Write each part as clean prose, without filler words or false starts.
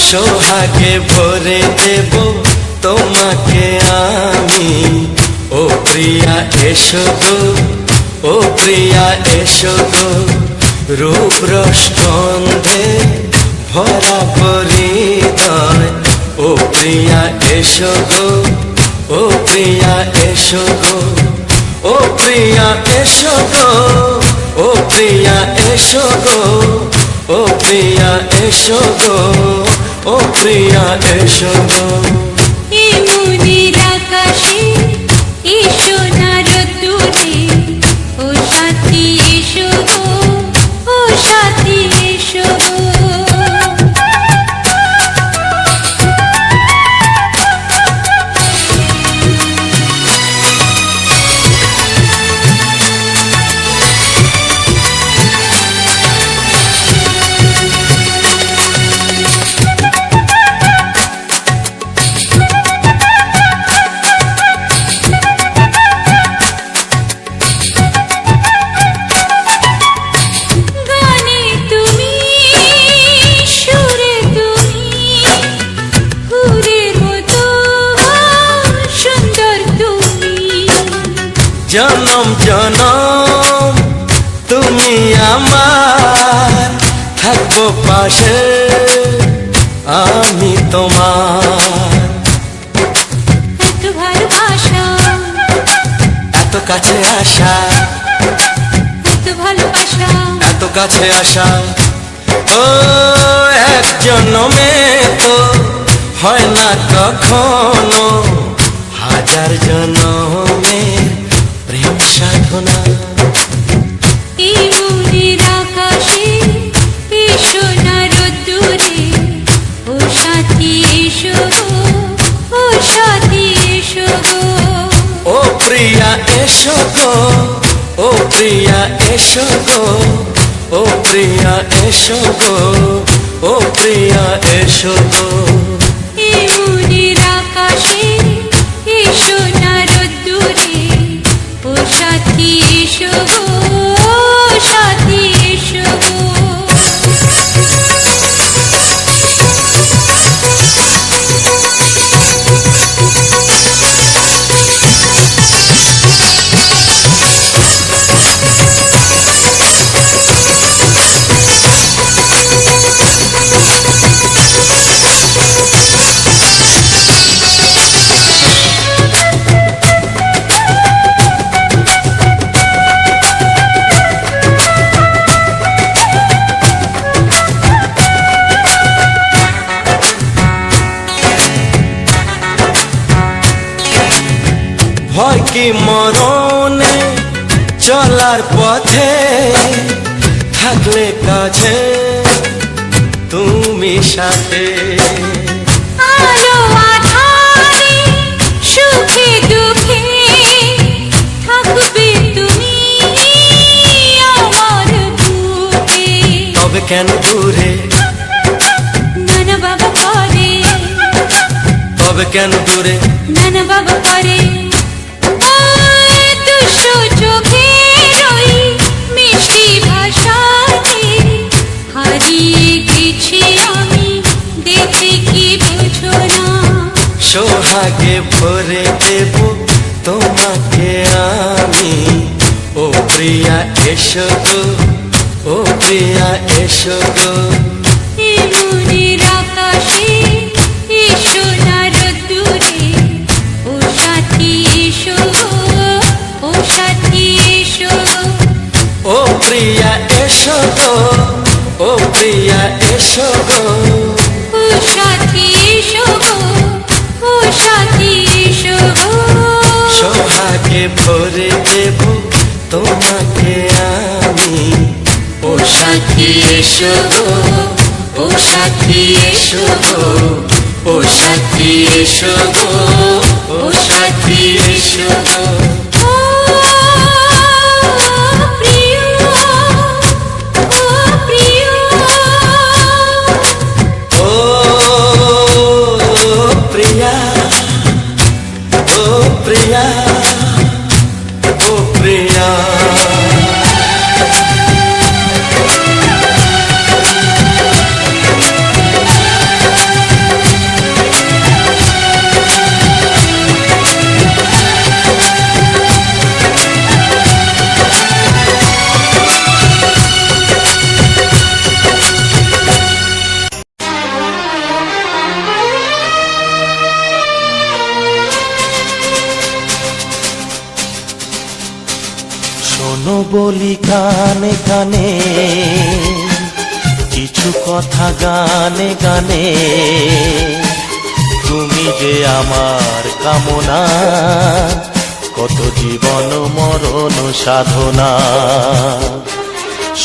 সোহাগে ভরে দেব তোমাকে আমি। ও প্রিয়া এসো গো, ও প্রিয়া এসো গো, রূপ রস গন্ধে ভরা পরিদয়। ও প্রিয়া এসো গো, ও প্রিয়া এসো গো, ও প্রিয়া এসো গো, ও প্রিয়া এসো গো, ও প্রিয়া এসো গো, ও প্রিয়া এসো গো। এই মনের আকাশে এই সোনার রোদ্দুরে, ও সাথী এসো গো, ও সাথী এসো গো। জনম জনম তুমি আমার, থাকবো পাশে আমি তোমার। এত ভালোবাসা, এত কাছে আসা, এত ভালোবাসা, এত কাছে আসা, ও এক জন্মে তো হয় না কখনো, হাজার জন্মের প্রেম সাধনা। এই মনের আকাশে এই সোনার রোদ্দুরে, ও সাথী এসো গো, ও সাথী এসো গো। ও প্রিয়া এসো গো, ও প্রিয়া এসো গো, ও প্রিয়া এসো গো, ও প্রিয়া এসো গো। এই মনের আকাশে এই সোনার রোদ্দুরে, ও সাথী এসো গো, ও সাথী এসো গো। ভয় কি মরণে চলার পথে, থাকলে কাছে তুমি সাথে। আলো আঁধারে সুখে দুঃখে থাকবে তুমি আমার বুকে। তবে কেন দূরে, নানা বাবা করে, তবে কেন দূরে, নানা বাবা করে। দুষ্টু চোখের ওই মিষ্টি ভাষাতে হারিয়ে গেছি আমি, দেখে কি বুঝো না। সোহাগে ভরে দেব তোমাকে আমি। ও প্রিয়া এসো গো, ও প্রিয়া এসো গো। এই মনের আকাশে এই সোনার রোদ্দুরে, ও সাথী এসো গো, ও সাথী এসো গো। ও প্রিয়া এসো গো, ও প্রিয়া এসো গো, ও সাথী এসো গো, ও সাথী এসো গো। সোহাগে ভরে দেব তোমাকে আমি। ও সাথী এসো গো, ও সাথী এসো গো, ও সাথী এসো গো, ও সাথী এসো গো। ও প্রিয়, ও প্রিয়, ও প্রিয়া, ও প্রিয়া, ও প্রিয়া। বলি কানে কানে, কিছু কথা গানে গানে, তুমি যে আমার কামনা, কত জীবন মরণ সাধনা।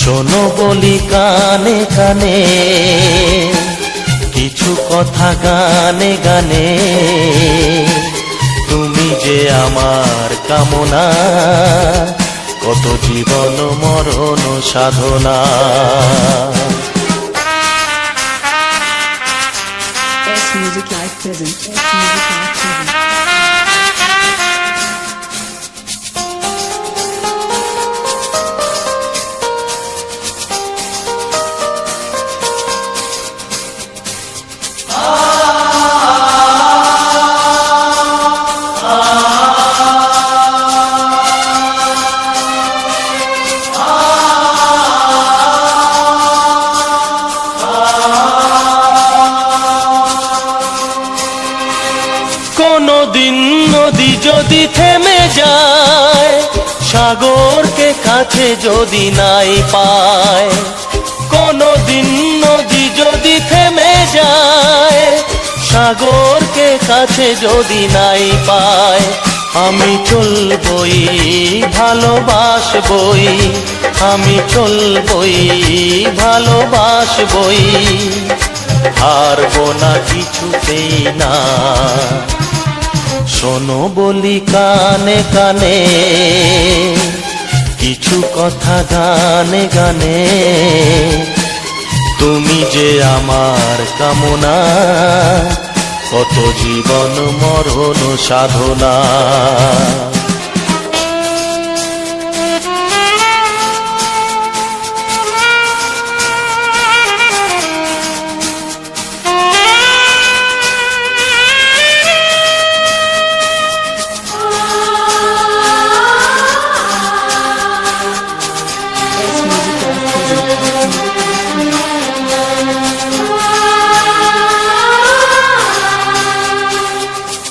শোনো বলি কানে কানে, কিছু কথা গানে গানে, তুমি যে আমার কামনা, কত জীবন মরণ সাধনা। S Music Live present. S Music Live present. কোনদিন নদী যদি থেমে যায়, সাগরকে কাছে যদি নাই পায়, কোনদিন নদী যদি থেমে যায়, সাগরকে কাছে যদি নাই পায়, আমি চলবই ভালোবাসবই, আমি চলবই ভালোবাসবই, হারবো না কিছুতেই না। শোনো বলি কানে কানে, কিছু কথা গানে গানে, তুমি যে আমার কামনা, কত জীবন মরণ সাধনা।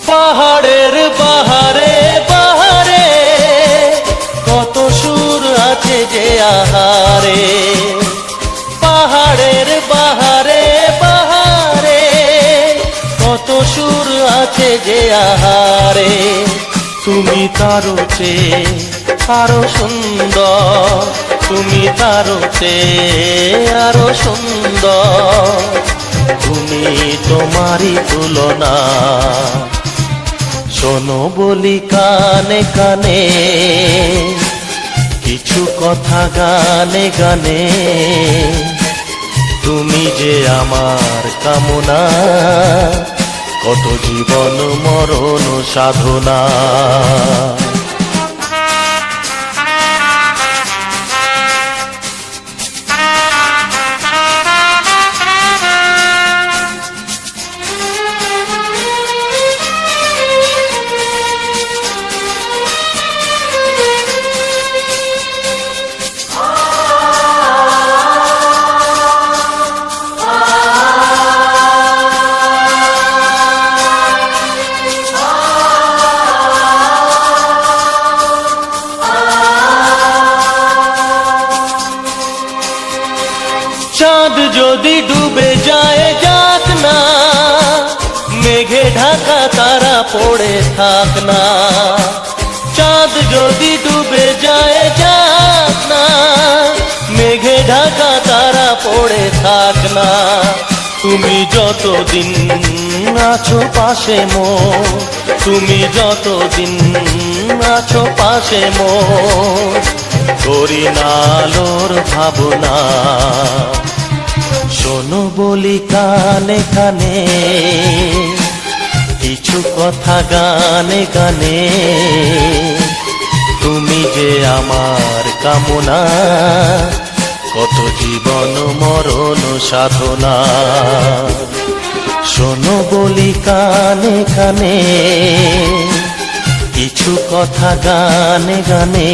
পাহাড়ের বাহারে বাহারে, কত সুর আছে যে আহারে, পাহাড়ের বাহারে বাহারে, কত সুর আছে যে আহারে, তুমি তারও চেয়ে আরো সুন্দর, তুমি তারও চেয়ে আরো সুন্দর, তুমি তোমারই তুলনা। শোনো বলি কানে কানে, কিছু কথা গানে গানে, তুমি যে আমার কামনা, কত জীবন মরণ সাধনা। চাঁদ যদি ডুবে যায় যাক না, মেঘে ঢাকা তারা পড়ে থাক না, চাঁদ যদি ডুবে যায় যাক না, মেঘে ঢাকা তারা পড়ে থাক না, তুমি যতদিন আছো পাশে মোর, তুমি যতদিন আছো পাশে মোর, করি না আলোর ভাবনা। শোনো বলি কানে কানে, কিছু কথা গানে গানে, তুমি যে আমার কামনা, কত জীবন মরণ সাধনা। শোনো বলি কানে কানে, কিছু কথা গানে গানে,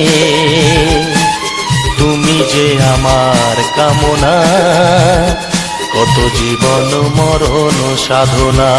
তুমি যে আমার কামনা, কত জীবন মরণ সাধনা।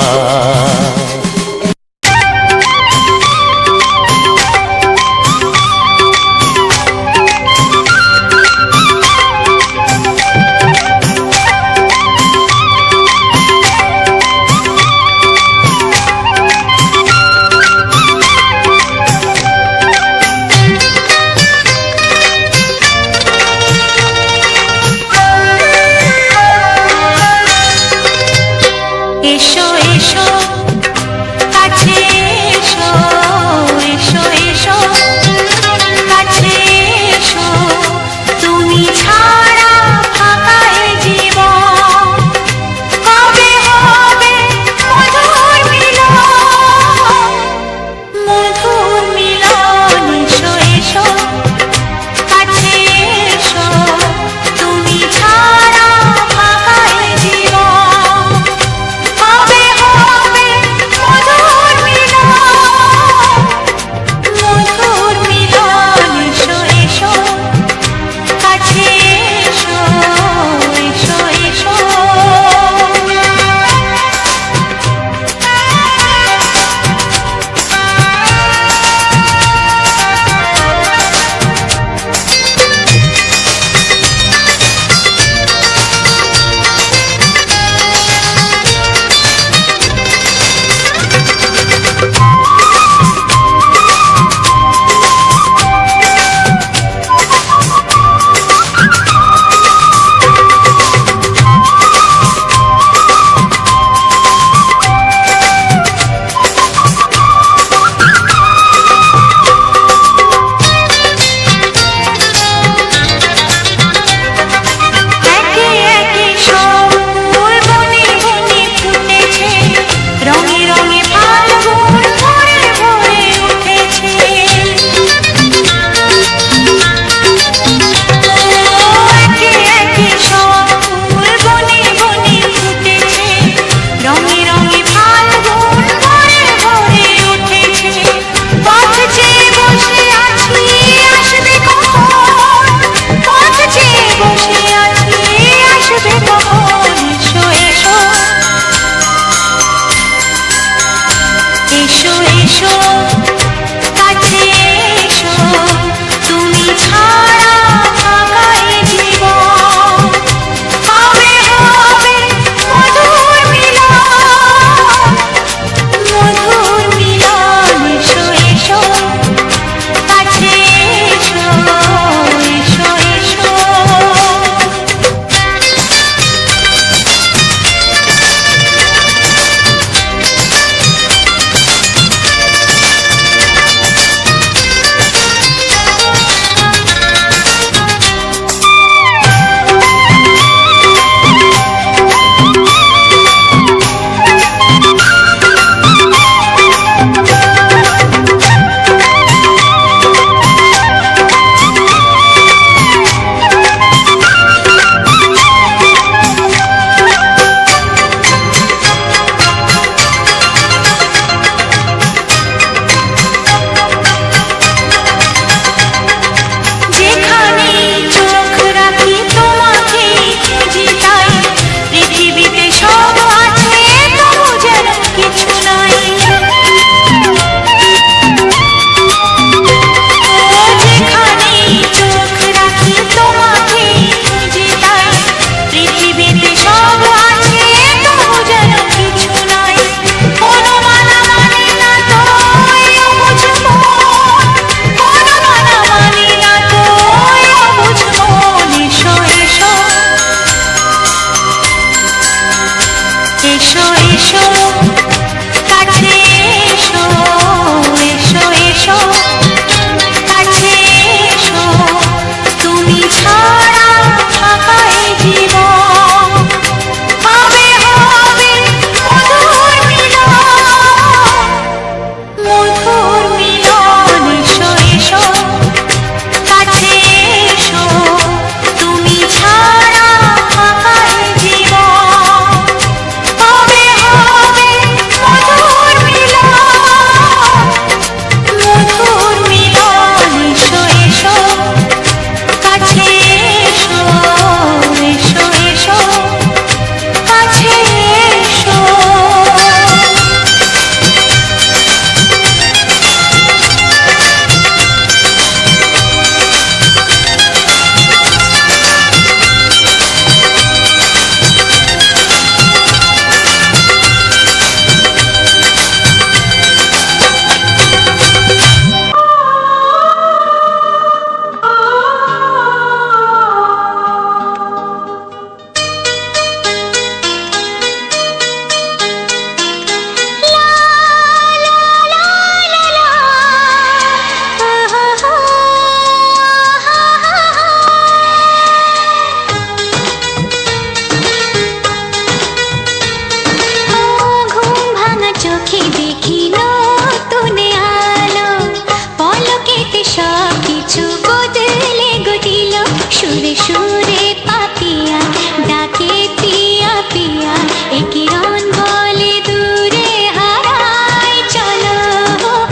पिया एक रन बोले दूरे हाराय चलो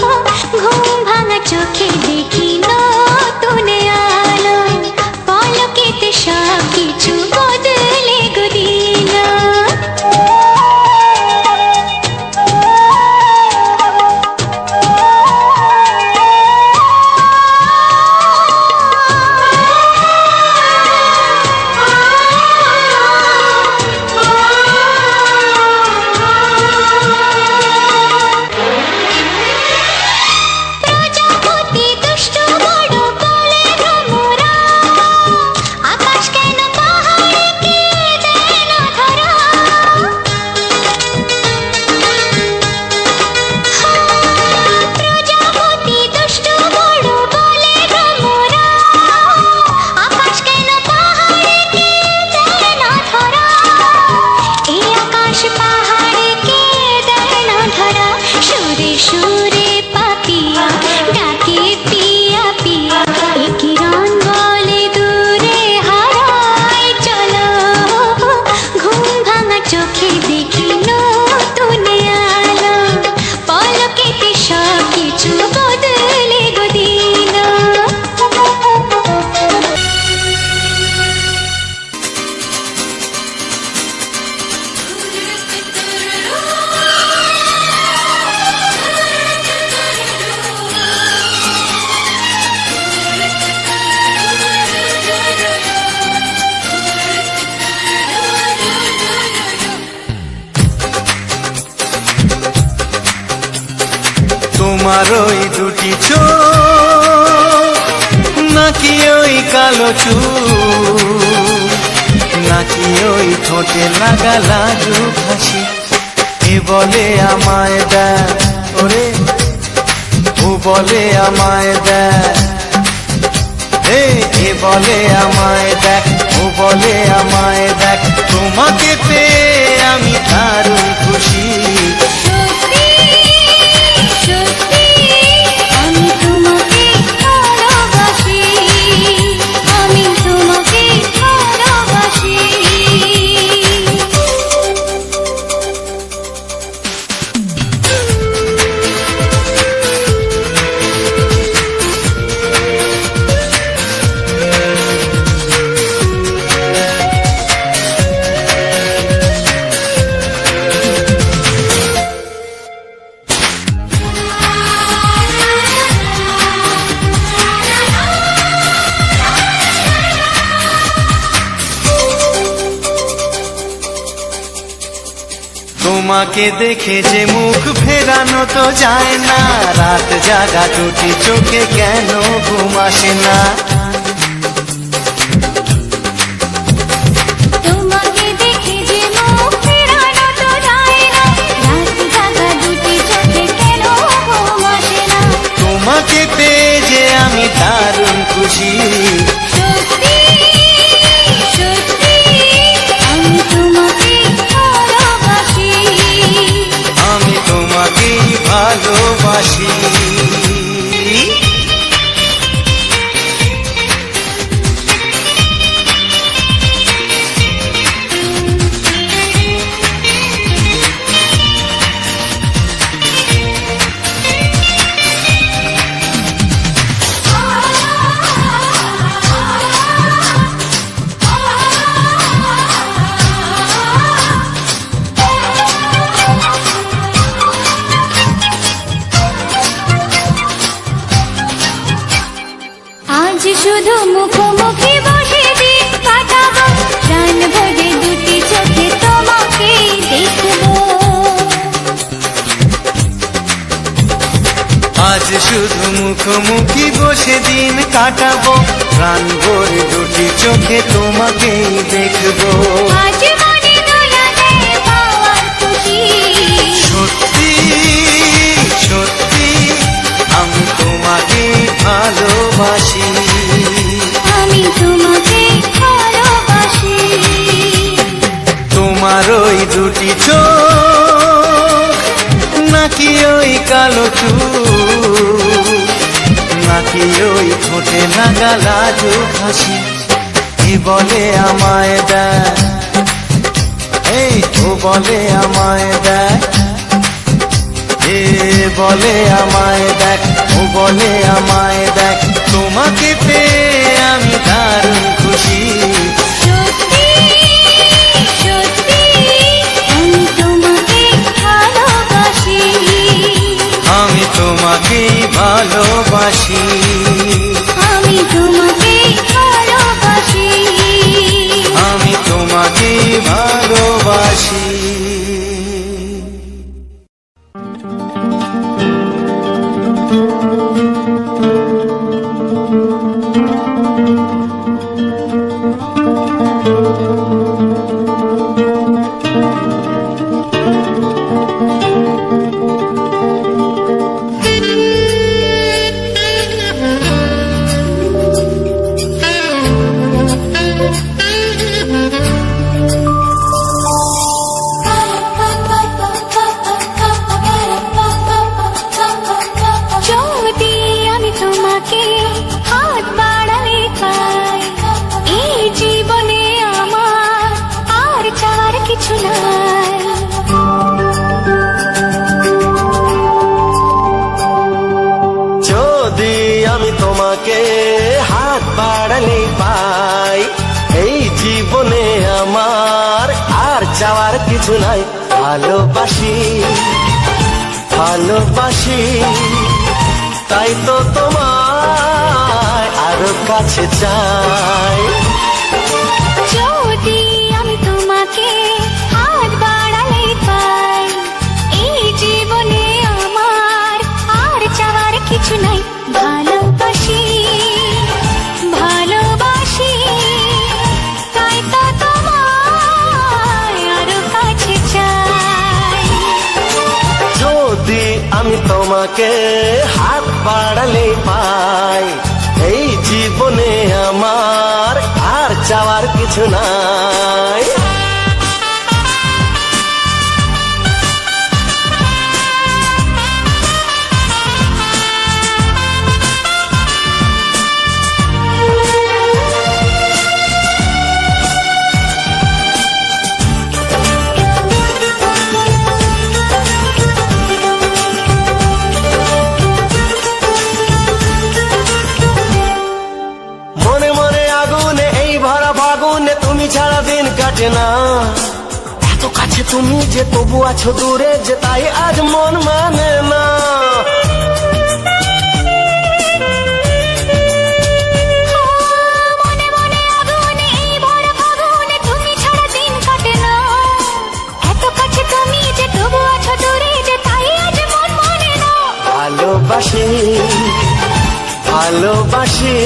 घुम भाঙা চোখে দেখি নতুন আলো পলকেতে সব কিছু বদলে গো দিল তোমার ওই দুটি চোখ নাকি ওই কালো চুল নাকি ওই ঠোঁটে লাগা লাজুক হাসি এ বলে আমায় দেয় ওরে ও বলে আমায় দেয় এ বলে আমায় দেখ ও বলে আমায় দেখ তোমাকে পেয়ে আমি দারুণ খুশি তোমাকে দেখে যে মুখ ফেরানো তো যায় না রাত জাগা দুটি চোখে কেন ঘুম আসে না তোমাকে দেখে যে মুখ ফেরানো তো যায় না রাত জাগা দুটি চোখে কেন ঘুম আসে না তোমাকে পেয়ে যে আমি দারুণ খুশি সত্যি সত্যি আমি তোমাকে ভালোবাসি আমি তোমাকেই ভালোবাসি আজ শুধু মুখোমুখি বসে দিন কাটাবো প্রাণ ভরে দুটি চোখে তোমাকে দেখবো আজ শুধু মুখোমুখি বসে দিন কাটাবো প্রাণ ভরে দুটি চোখে তোমাকেই দেখবো আজ মনে দোলাতে পাওয়ার খুশি সত্যি সত্যি আমি তোমাকেই ভালোবাসি আমি তোমাকে ভালোবাসি তোমার ওই দুটি চোখ নাকি ওই কালো চুল নাকি ওই ঠোঁটে লাগা লাজুক হাসি এ বলে আমায় দেয় এ বলে আমায় দেখ, এ বলে আমায় দেখ, ও বলে আমায় দেখ, তোমাকে পেয়ে আমি দারুণ খুশি। সত্যি সত্যি আমি তোমাকে ভালোবাসি, আমি তোমাকেই ভালোবাসি, আমি তোমাকে ভালোবাসি, আমি তোমাকেই ভালোবাসি। যদি আমি তোমাকে হাত বাড়ালে পাই, এই জীবনে আমার আর চাওয়ার কিছু নাই। যদি আমি তোমাকে হাত বাড়ালে পাই, এই জীবনে আমার আর চাওয়ার কিছু নাই। ভালোবাসি ভালোবাসি, তাই তো তোমায় আরো কাছে চাই। যদি আমি তোমাকে হাত বাড়ালে পাই, এই জীবনে আমার আর চাওয়ার কিছু নাই। ভালোবাসি ভালোবাসি, তাই তো তোমায় আরো কাছে চাই। যদি আমি তোমাকে হাত বাড়ালে পাই, এই জীবনে আমার আর চাওয়ার কিছু নাই। মনে মনে আগুনে এই ভরা ফাগুনে তুমি ছাড়া দিন কাটে না। এত কাছে তুমি যে তবু আছো দূরে, যে তাই আজ মন মানে না। মনে মনে আগুনে এই ভরা ফাগুনে তুমি ছাড়া দিন কাটে না। এত কাছে তুমি যে তবু আছো দূরে, যে তাই আজ মন মানে না। ভালোবাসি ভালোবাসি,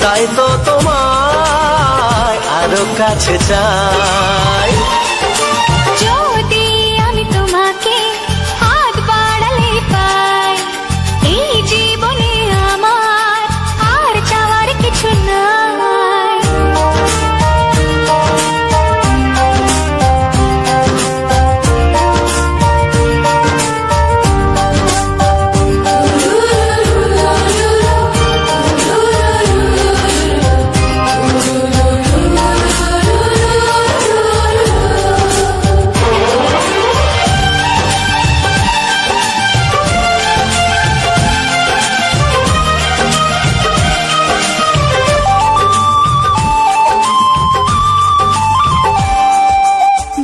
তাই তো তোমায় আরো কাছে চাই। যদি আমি তোমাকে হাত বাড়ালে পাই, এই জীবনে আমার আর চাওয়ার কিছু নাই।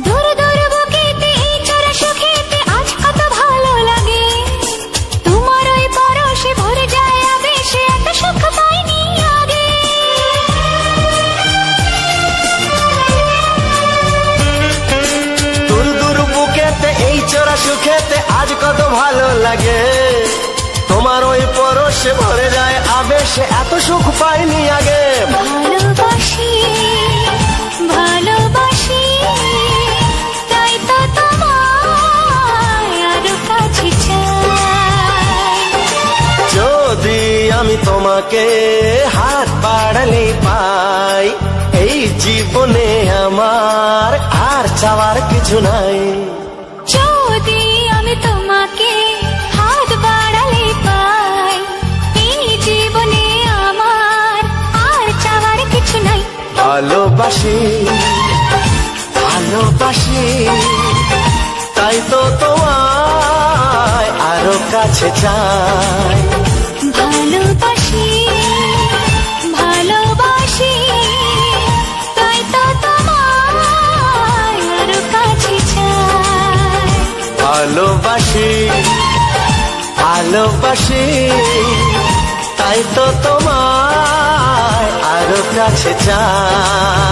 দূর দূর বুকেতে এই চড়া সুখেতে আজ কত ভালো লাগে। তোমার ওই পরশে ভরে যায় আবেশে, এত সুখ পাইনি আগে। দূর দূর বুকেতে এই চোরা সুখেতে আজ কত ভালো লাগে। তোমার ওই পরশে ভরে যায় আবেশে, এত সুখ পাইনি আগে। ভালোবাসি ভালোবাসি, তাই তো তোমায় আরো কাছে চাই। যদি আমি তোমাকে হাত বাড়ালে পাই, এই জীবনে আমার আর চাওয়ার কিছু নাই। যদি আমি তোমাকে হাত বাড়ালে পাই, এই জীবনে আমার আর চাওয়ার কিছু নাই। ভালোবাসি ভালোবাসি তাই তো তোমায় আরো কাছে চাই। ভালোবাসি ভালোবাসি তাই তো তোমায় আরো কাছে চাই। ভালোবাসি ভালোবাসি তাই তো তোমায় আরো কাছে চাই।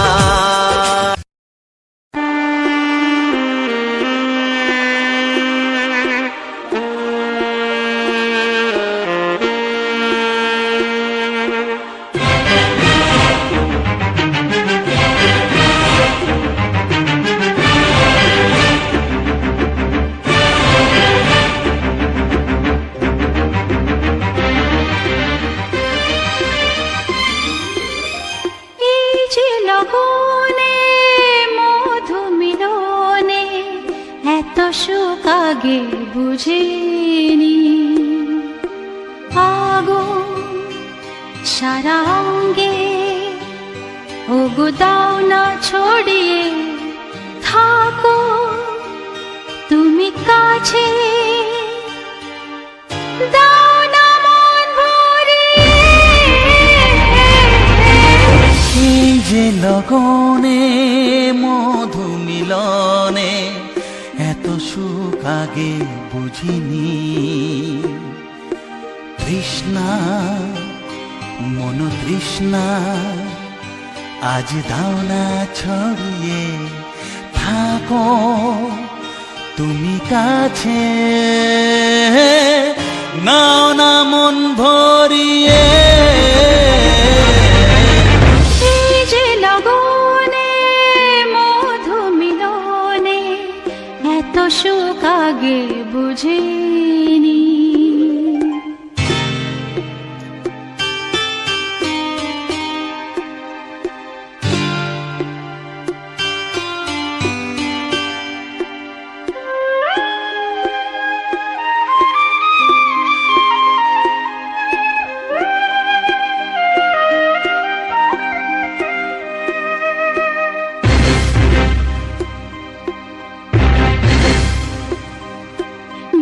এই যে লগনে মধু মিলনে এত সুখ আগে বুঝিনি। আগুন সারা অঙ্গে ওগো দাও না ছড়িয়ে থাকো তুমি কাছে, দাও না মন ভরিয়ে। এই যে লগনে মধু মিলনে এত সুখ আগে বুঝিনি। তৃষ্ণা মন তৃষ্ণা আজ দাও না ছড়িয়ে থাকো তুমি কাছে, নাও না মন ভরিয়ে। এই যে লগনে মধু মিলনে এত সুখ আগে বুঝিনি।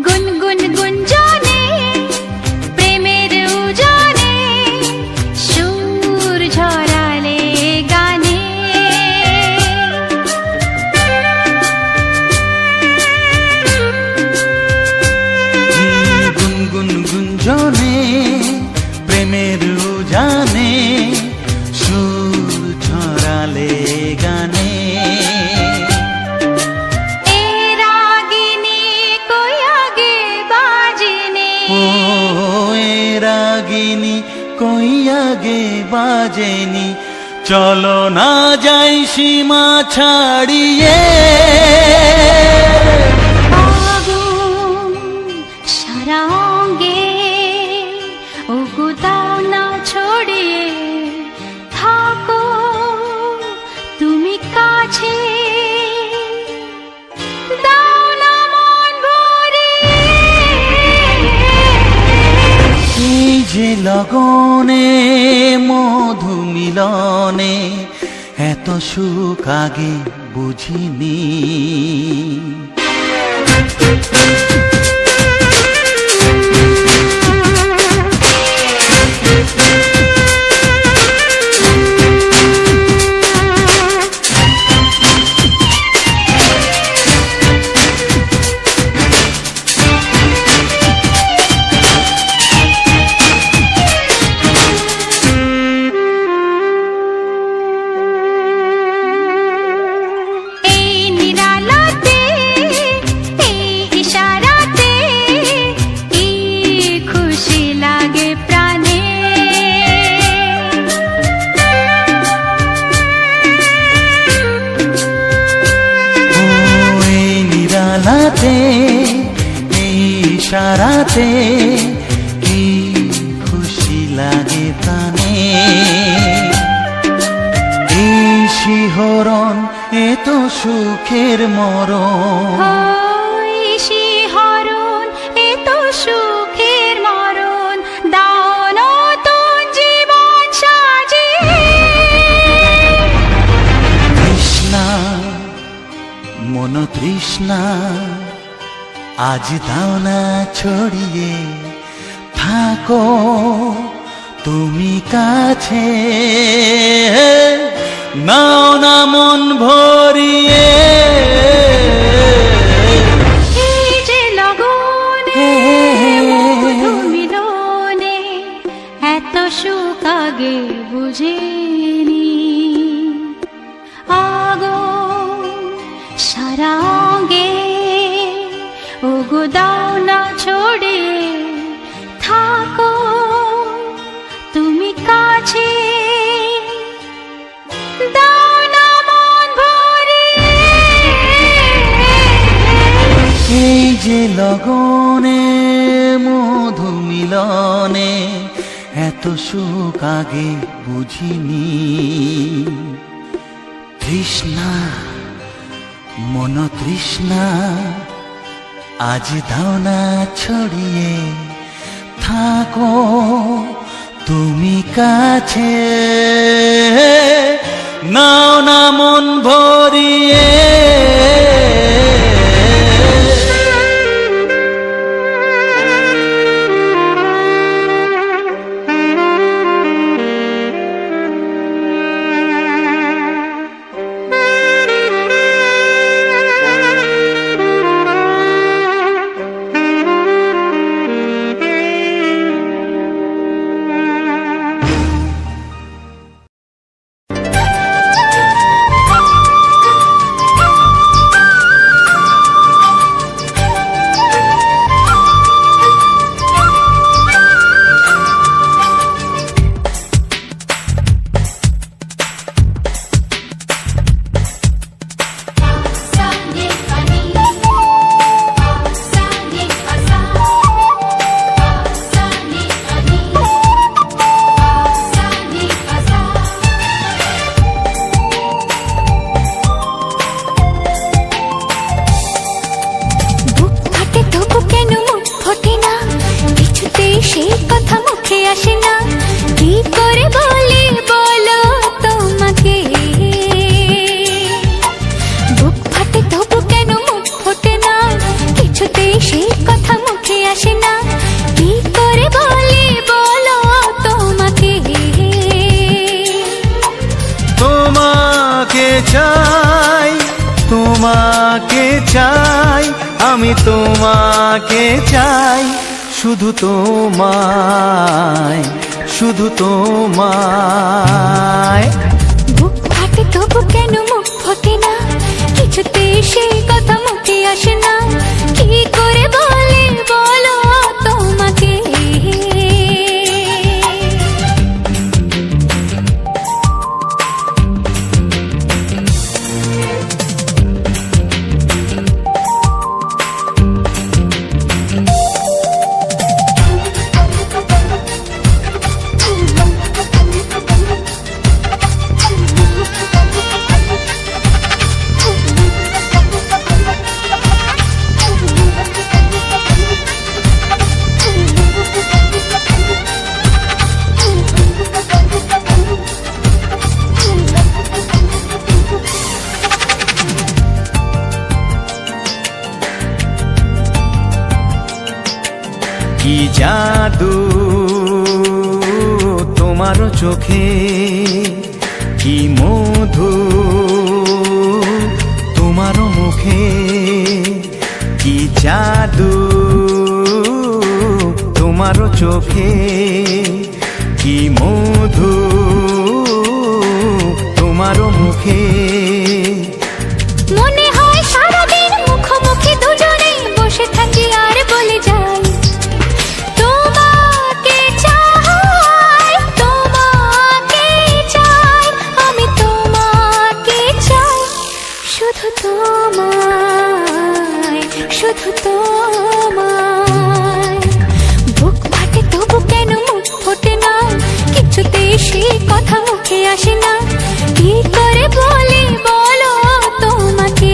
গুনগুন গুঞ্জনে প্রেমের উজানে সুর ঝরালে গানে। গুনগুন গুঞ্জনে প্রেমের উজানে সুর ছড়ালে গানে। এ রাগিনী কই আগে বাজেনি। ও এ রাগিনী কই আগে বাজেনি, চলো না যাই সীমা ছাড়িয়ে। আগুন সারা অঙ্গে ওগো দাও না ছড়িয়ে থাকো তুমি কাছে, দাও না মন ভরিয়ে। এই যে লগনে মধু মিলনে এত সুখ আগে বুঝিনি। এই নিরালাতে এই ইশারাতে কি খুশি লাগে প্রাণে। ও এই নিরালাতে এই ইশারাতে কি খুশি লাগে প্রাণে। এই শিহরণ এ তো সুখের মরণ। ওই শিহরণ এ তো সুখের মরণ, দাও নতুন জীবন সাজিয়ে। তৃষ্ণা মন তৃষ্ণা আজ দাও না ছড়িয়ে, থাকো তুমি কাছে, নাও না মন ভরিয়ে। এই যে লগনে মধু মিলনে এত সুখ আগে বুঝিনি, আগুন সারা অঙ্গে ওগো দাও না ছড়িয়ে, থাকো তুমি কাছে, দাও না মন ভরিয়ে। এই যে লগনে মধু মিলনে এত সুখ আগে বুঝিনি, তৃষ্ণা মন তৃষ্ণা আজ দাও না ছড়িয়ে, থাকো তুমি কাছে, নাও না মন ভরিয়ে। চাই, তোমাকে চাই, আমি তোমাকে চাই, শুধু তোমায়, শুধু তোমায়। বুক ফাটে তবু কেন মুখ ফোটে না, কিছুতে সেই কথা মুখে আসে না, কি করে বলে বলো তোমাকে। কি জাদু তোমার চোখে, কি মধু তোমার মুখে, কি জাদু তোমার চোখে, কি মধু তোমার মুখে। মনে হয় সারাদিন মুখোমুখি দুজনে বসে থাকি আর বলে যাই, তোমাকে চাই, তোমাকে চাই, আমি তোমাকে চাই, শুধু তোমায়, শুধু তোমায়। বুক ফাটে তবু কেন মুখ ফোটে না, কিছুতে সেই কথা মুখে আসে না, কি করে বলে বলো তোমাকে।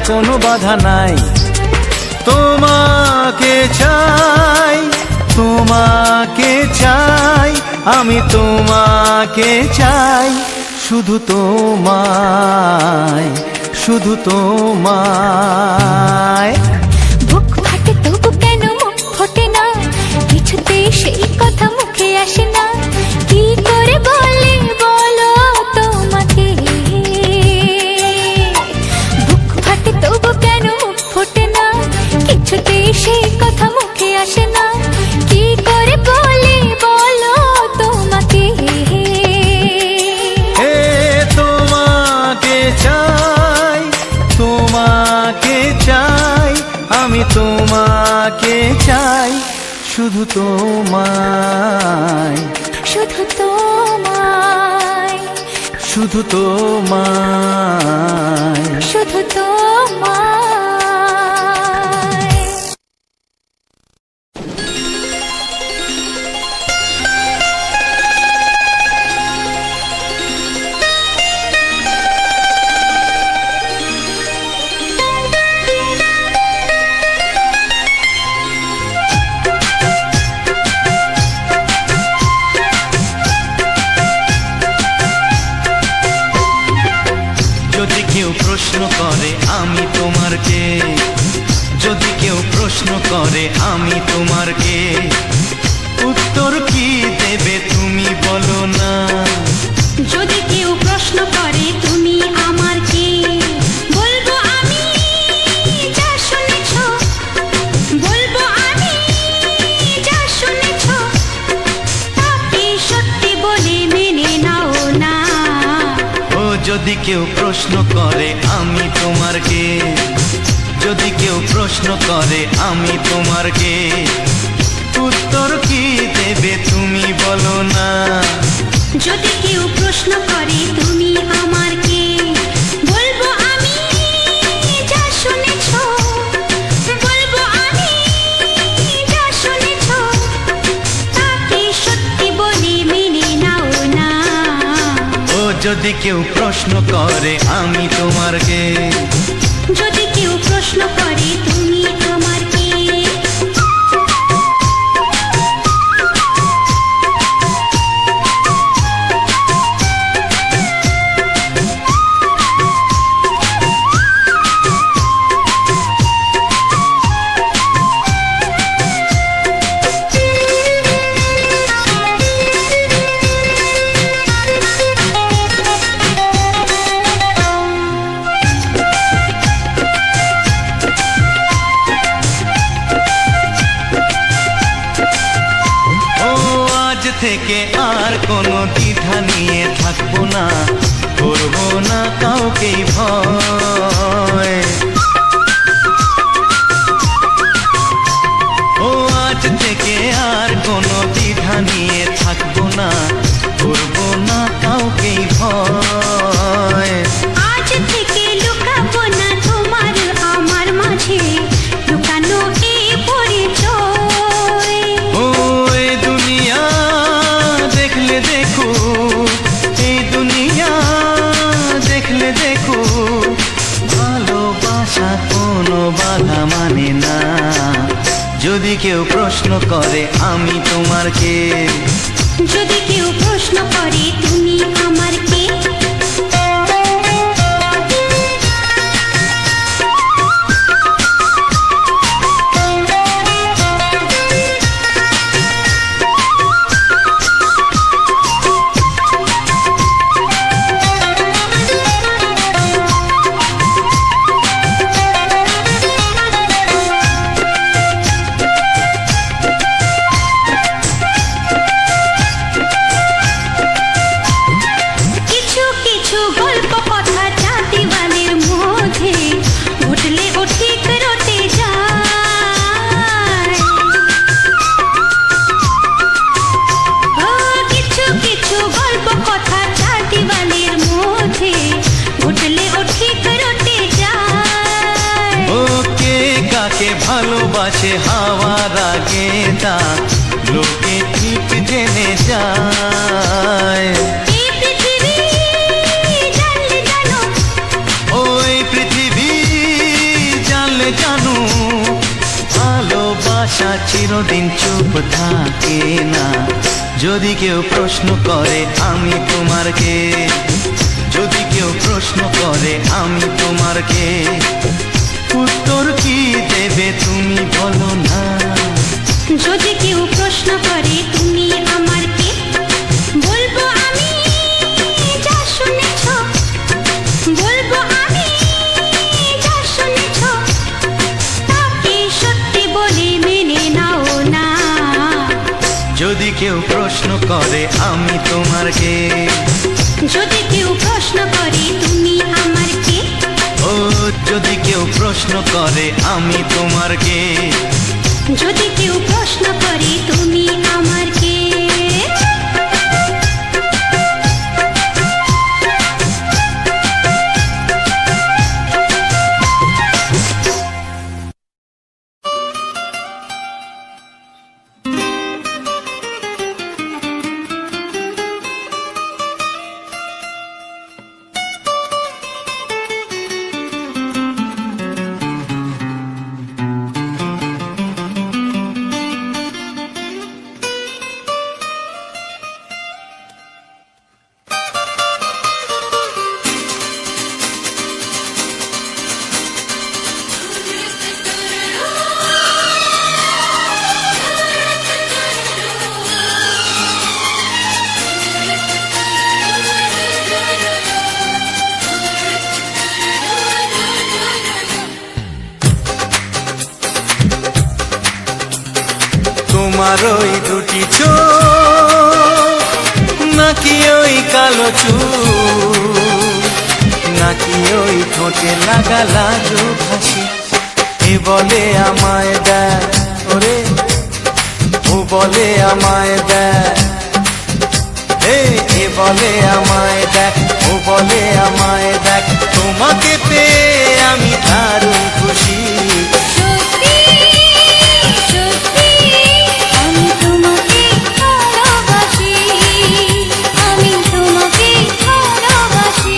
কোনো বাধা নাই। তোমাকে চাই, তোমাকে চাই, আমি তোমাকে চাই, শুধু তোমায়, শুধু তোমায়। বুক ফাটে তবু কেন মুখ ফোটে না, কিছুতে সেই কথা মুখে আসে না, কি করে বলি বলো তোমাকে। বুক ফাটে তবু কেন মুখ ফোটে না, কিছুতে সেই কথা মুখে আসে না, কি করে বলি বলো তোমাকে। হে তোমাকে চাই, তোমাকে চাই, আমি তোমাকে চাই, শুধু তোমায়, শুধু তোমায়, শুধু তোমায়। শুধু তোমায়। যদি কেউ প্রশ্ন করে আমি তোমার কে, যদি কেউ প্রশ্ন করে আমি তোমার কে, উত্তর কি দেবে তুমি বলো না। যদি কেউ প্রশ্ন করে তুমি আমার কে, বলবো আমি যা শুনেছ, বলবো আমি যা শুনেছ, তাকে সত্যি বলে মেনে নাও না। ও যদি কেউ প্রশ্ন করে আমি তোমার কে, যদি কেউ প্রশ্ন করে আমি তোমার কে, উত্তর কি দেবে তুমি বলো না। যদি কেউ প্রশ্ন করে তুমি আমার কে, বলবো আমি যা শুনেছ, বলবো আমি যা শুনেছ, তাকে সত্যি বলে মেনে নাও না। ও যদি কেউ প্রশ্ন করে আমি তোমার কে, যদি কেউ প্রশ্ন করে তুমি আমার কে। থেকে আর কোনো দ্বিধা নিয়ে থাকবো না, করবো না কাউকেই ভয়। ও আজ থেকে আর কোনো দ্বিধা নিয়ে থাকবো না, করবো না কাউকেই ভয়। আজ থেকে লুকাবো না তোমার আমার মাঝে, লুকানো এই পরিচয়। ও এই দুনিয়া দেখলে দেখো, এই দুনিয়া দেখলে দেখো, ভালোবাসা কোনো বাধা মানে না। যদি কেউ প্রশ্ন করে আমি তোমার কে, যদি কেউ প্রশ্ন করে তুমি আমার কে। চুপ থাকে না। যদি কেউ প্রশ্ন করে আমি তোমার কে, যদি কেউ প্রশ্ন করে আমি তোমার কে, উত্তর কি দেবে তুমি বলো না। যদি কেউ প্রশ্ন করে তুমি আমার কে, বলবো আমি যা শুনেছ, বলবো আমি যা শুনেছ, তাকে সত্যি বলে মেনে নাও না। যদি কেউ প্রশ্ন করে আমি তোমার কে, যদি কেউ প্রশ্ন করে তুমি আমার কে, ও যদি কেউ প্রশ্ন করে আমি তোমার কে, যদি কেউ প্রশ্ন করে তুমি আমার কে। তোমার ওই দুটি চোখ, নাকি ওই কালো চুল, নাকি ওই ঠোঁটে লাগা লাজুক হাসি, এ বলে আমায় দেয় ওরে, ও বলে আমায় দেয়, এ বলে আমায় দেখ, ও বলে আমায় দেখ, তোমাকে পেয়ে আমি দারুণ খুশি। সত্যি সত্যি আমি তোমাকে ভালোবাসি, আমি তোমাকে ভালোবাসি।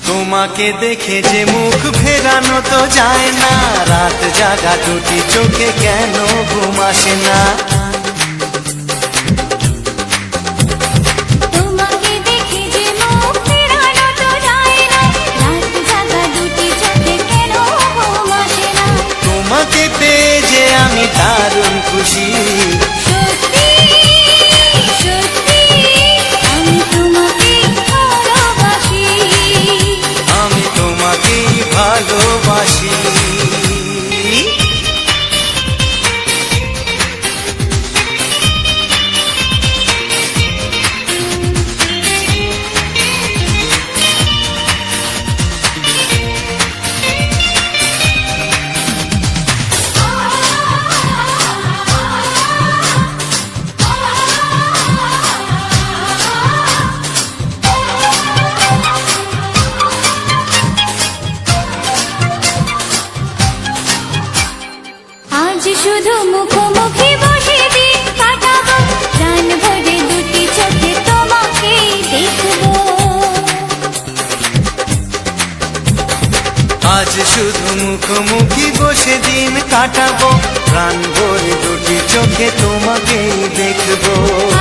তোমাকে দেখে যে মুখ ফেরানো তো যায় না, রাত জাগা দুটি চোখে কেন ঘুম আসে না। তোমাকে দেখে যে মুখ ফেরানো তো যায় না, রাত জাগা দুটি চোখে কেন ঘুম আসে না। তোমাকে পেয়ে যে আমি দারুণ খুশি। সত্যি সত্যি আমি তোমাকে ভালোবাসি, আমি তোমাকেই ভালোবাসি। আজ শুধু মুখোমুখি বসে দিন কাটাবো, প্রাণ ভরে দুটি চোখে তোমাকে দেখবো। আজ শুধু মুখোমুখি বসে দিন কাটাবো, প্রাণ ভরে দুটি চোখে তোমাকেই দেখবো।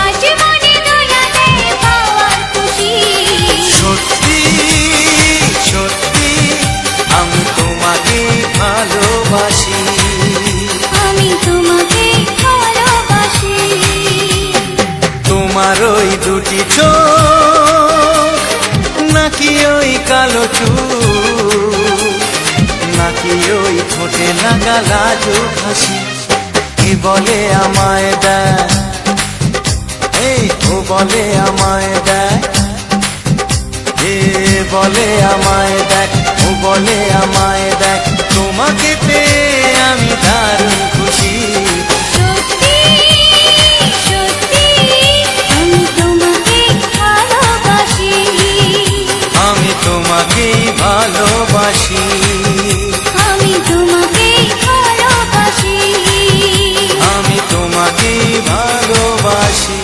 আজ মনে দোলা দেয় পাওয়ার খুশি। সত্যি সত্যি আমি তোমাকে ভালোবাসি। আমি তোমাকে ভালোবাসি। তোমার ওই দুটি চোখ, নাকি ওই কালো চুল, নাকি ওই ঠোঁটে লাগা লাজুক হাসি, এ বলে আমায় দেয়, ও বলে আমায় দেয়, এ বলে আমায় দেখ, ও বলে আমায় দেখ, তোমাকে পেয়ে আমি দারুণ খুশি। সত্যি সত্যি আমি তোমাকে ভালোবাসি, আমি তোমাকেই ভালোবাসি, আমি তোমাকে ভালোবাসি। আমি তোমাকেই ভালোবাসি।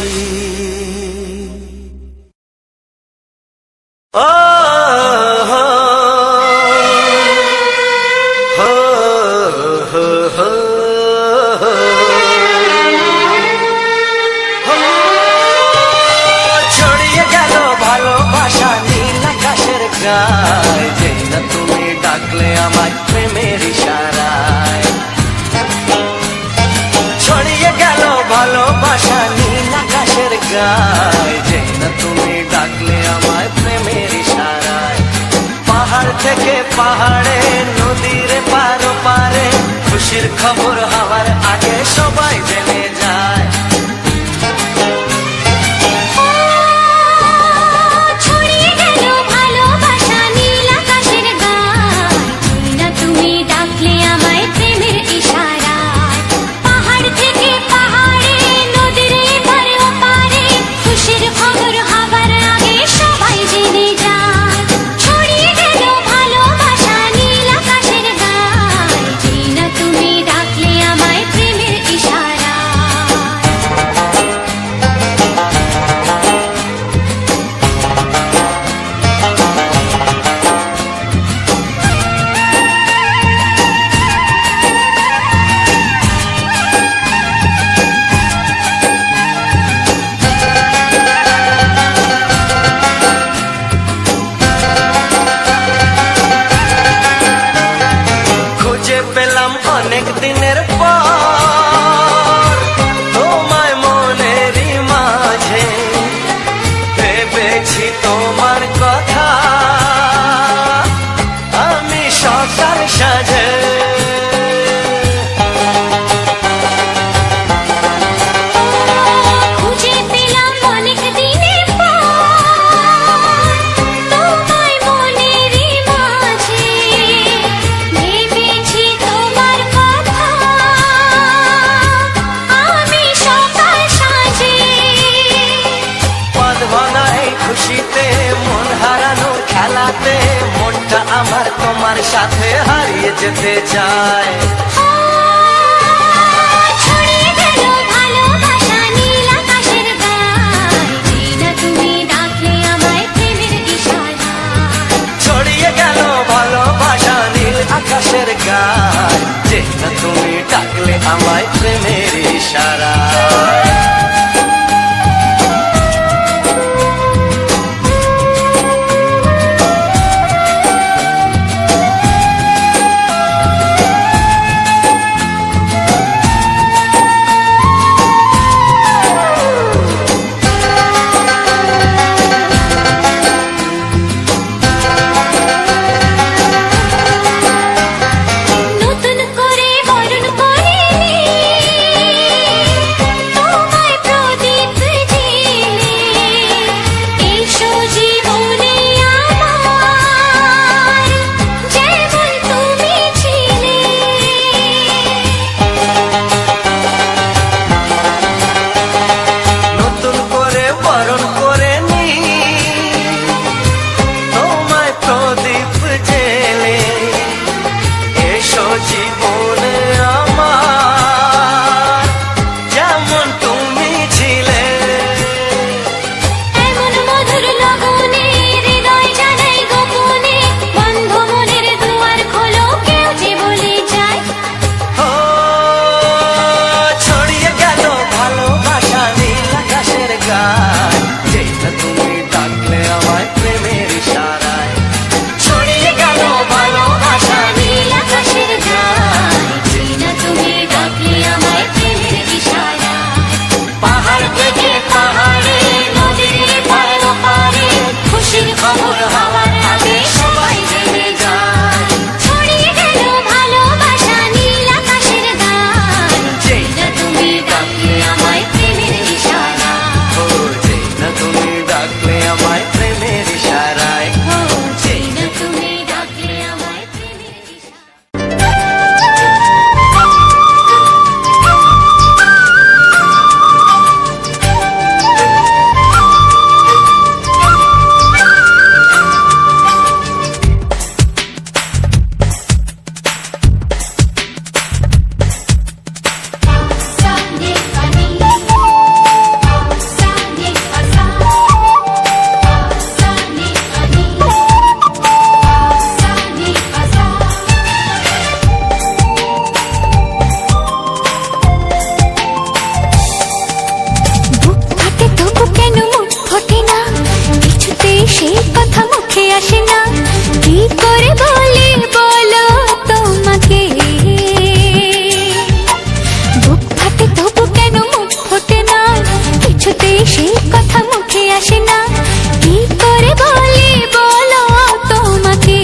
ও হো হো হো হো ছড়িয়ে গেল ভালোবাসা নীল আকাশের গায়ে, যেই না তুমি ডাকলে আমায় প্রেমের ইশারায়। ছড়িয়ে গেল ভালোবাসা নীল আকাশের গায়ে, যেই না তুমি ডাকলে আমায় প্রেমের ইশারায়। পাহাড় থেকে পাহাড়ে, নদীর পারো পারে, খুশির খবর হওয়ার আগে সবাই জেনে যায়। ছড়িয়ে গেল ভালোবাসা নীল আকাশের গায়ে, যেই না তুমি ডাকলে আমায় প্রেমের ইশারায়। পাহাড় থেকে পাহাড়ে, নদীর এপারে ওপারে, খুশির খবর হবার আগে সবাই জেনে যায়। ছড়িয়ে গেল ভালোবাসা নীল আকাশের গায়ে, যেই না তুমি ডাকলে আমায় প্রেমের ইশারায়। খুঁজে পেলাম অনেক দিনের পর তোমায় মনেরই মাঝে, ভেবেছি তোমার কথা আমি সকাল সাজে। খুঁজে পেলাম অনেক দিনের পর তোমায় মনেরই মাঝে, ভেবেছি তোমার কথা আমি সকাল সাজে। পদ ভাঙা এই খুশিতে, মন হারানোর খেলাতে, মনটা আমার তোমার সাথে হারিয়ে যেতে চায়। ছড়িয়ে গেল ভালোবাসা নীল আকাশের গায়ে, যেই না তুমি ডাকলে আমায় প্রেমের ইশারায়। ছড়িয়ে গেল ভালোবাসা নীল আকাশের গায়ে, যেই না তুমি ডাকলে আমায় প্রেমের ইশারায়। নতুন করে বরণ করিনি তোমায় প্রদীপ জেলে, এসো জীবনে আমার যেমন তুমি ছিলে। নতুন করে বরণ করে নি তোমায় প্রদীপ জেলে, এসো জীবনে আমার যেমন তুমি ছিলে। এমন মধুর লগনে হৃদয় জানাই গোপনে, বন্ধ মনের দুয়ার খোলো কেউ যে বলে যায়। ও ছড়িয়ে গেল ভালোবাসা নীল আকাশের গায়ে, যেই না তুমি ডাকলে আমায় প্রেমের ইশারায়। ছড়িয়ে গেল ভালোবাসা নীল আকাশের গায়ে, যেই না তুমি ডাকলে আমায় প্রেমের ইশারায়। পাহাড় থেকে পাহাড়ে, নদীর পার পারে, খুশির খবর হওয়ার আগে সবাই জেনে যায়। ছড়িয়ে গেল ভালোবাসা নীল আকাশের গায়ে, যেই যেই না তুমি ডাকলে আমায় প্রেমের ইশারায়। ও সেই কথা মুখে আসে না, কি করে বলি বলো তোমাকে।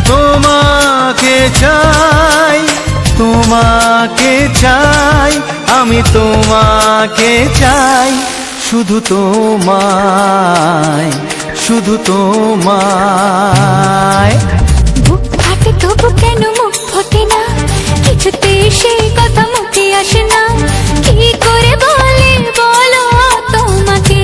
তোমাকে চাই, তোমাকে চাই, আমি তোমাকে চাই, শুধু তোমায়, শুধু তোমায়। বুক ফাটে তবু কেন মুখ ফোটে না, কিছুতে সেই কথা মুখে আসে না, কি করে বলি বলো তোমাকে।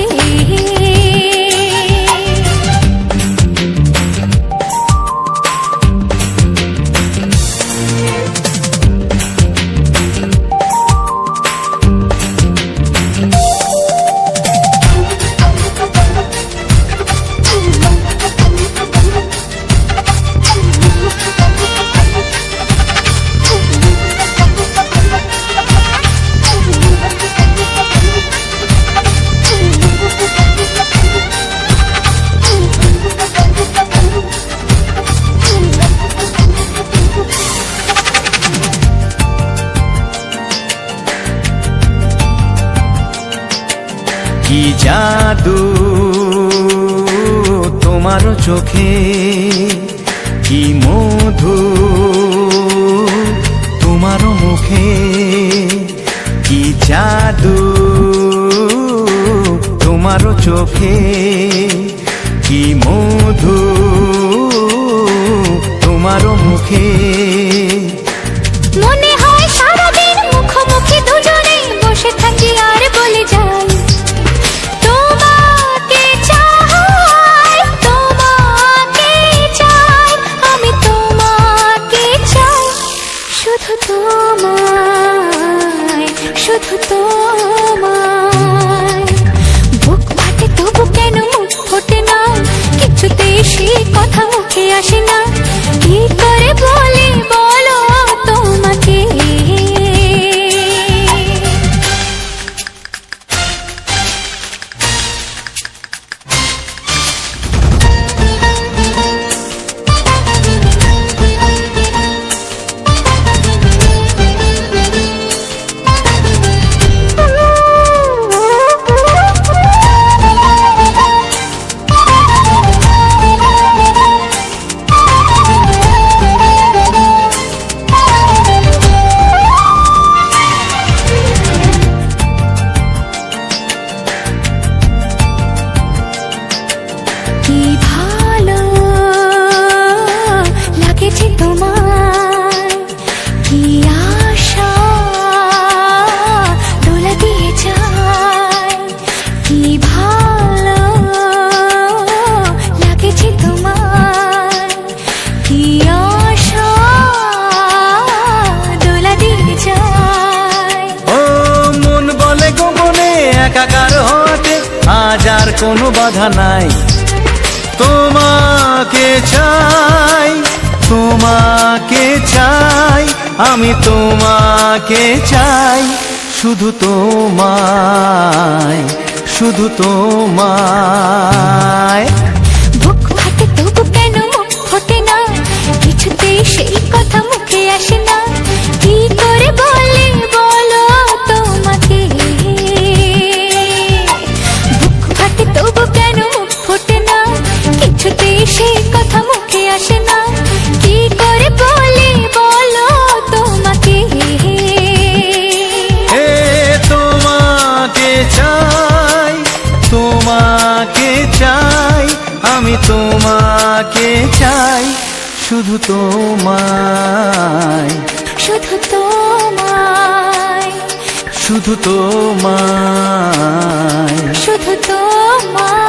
কি জাদু তোমার চোখে, কি মধু তোমার মুখে, কি জাদু তোমার চোখে, কি মধু তোমার মুখে। মনে হয় সারাদিন মুখোমুখি দুজনে বসে থাকি আর বলে যাই, তোমাকে চাই, তোমাকে চাই, আমি তোমাকে চাই, শুধু তোমায়, শুধু তোমায়। বুক ফাটে তবু কেন মুখ ফোটে না, কিছুতেই সেই কথা মুখে আসে না, কি করে বলি বলো তোমাকে। কি ভালো লাগেছে তোমায়, কি আশা দোলা দিয়ে যায়, কি ভালো লাগেছে তোমায়, কি আশা দোলা দিয়ে যায়। ও মন বলে গোপনে একাকার হতে আজ আর কোনো বাধা নাই, তোমাকে চাই, তোমাকে চাই, আমি তোমাকে চাই, শুধু তোমায়, শুধু তোমায়। বুক ফাটে তবু কেন মুখ ফোটে না, কিছুতেই সেই কথা মুখে আসে না, কি করে বলি বলো তোমাকে। বুক ফাটে তবু কেন মুখ ফোটে না, কিছুতেই সেই কথা মুখে আসে না, কি করে বলি বলো তোমাকে। এ তোমাকে চাই, তোমাকে চাই, আমি তোমাকে চাই, শুধু তোমায়, শুধু তোমায়, শুধু তোমায়। শুধু তোমায়।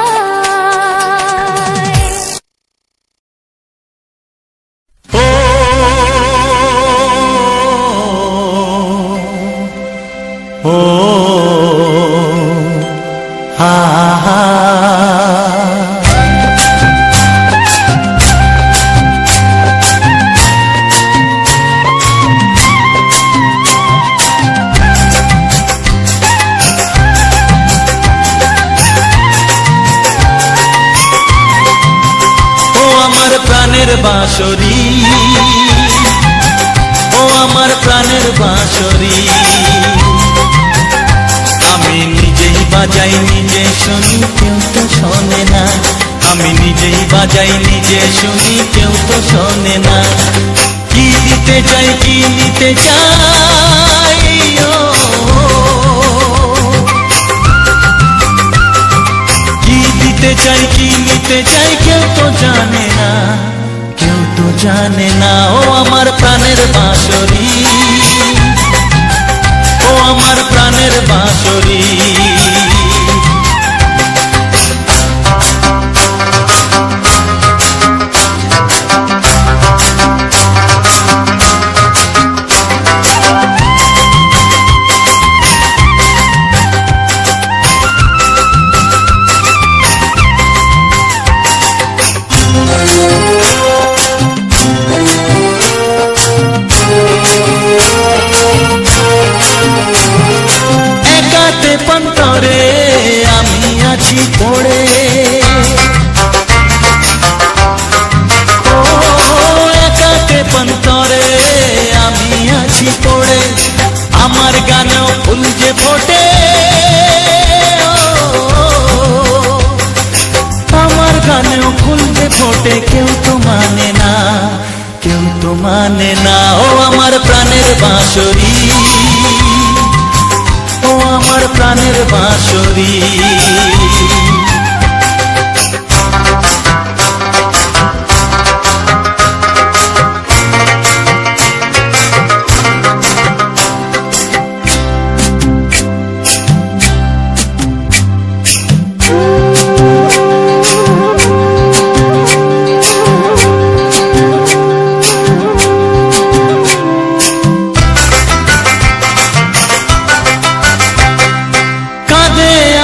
ও ও হা হা। প্রাণের বাঁশরি, ও আমার প্রাণের বাঁশরি, বাজাই নিজে শুনি কেউ তো শোনে না, আমি নিজেই বাজাই নিজে শুনি কেউ তো শোনে না। কি দিতে চাই কি নিতে চাই ও, কি দিতে চাই কি নিতে চাই কেউ তো জানে না, কেউ তো জানে না। ও আমার প্রাণের বাঁশরি, ও আমার প্রাণের বাঁশরি। একাতে পন্তরে আমি আছি পড়ে, ও একাতে পন্তরে আমি আছি পড়ে, আমার গানেও ফুল যে ফোটে, আমার গানেও ফুল যে ফোটে, কেউ তো মানে না, কেউ তো মানে না। ও আমার প্রাণের বাঁশরি, ও আমার প্রাণের বাঁশরি।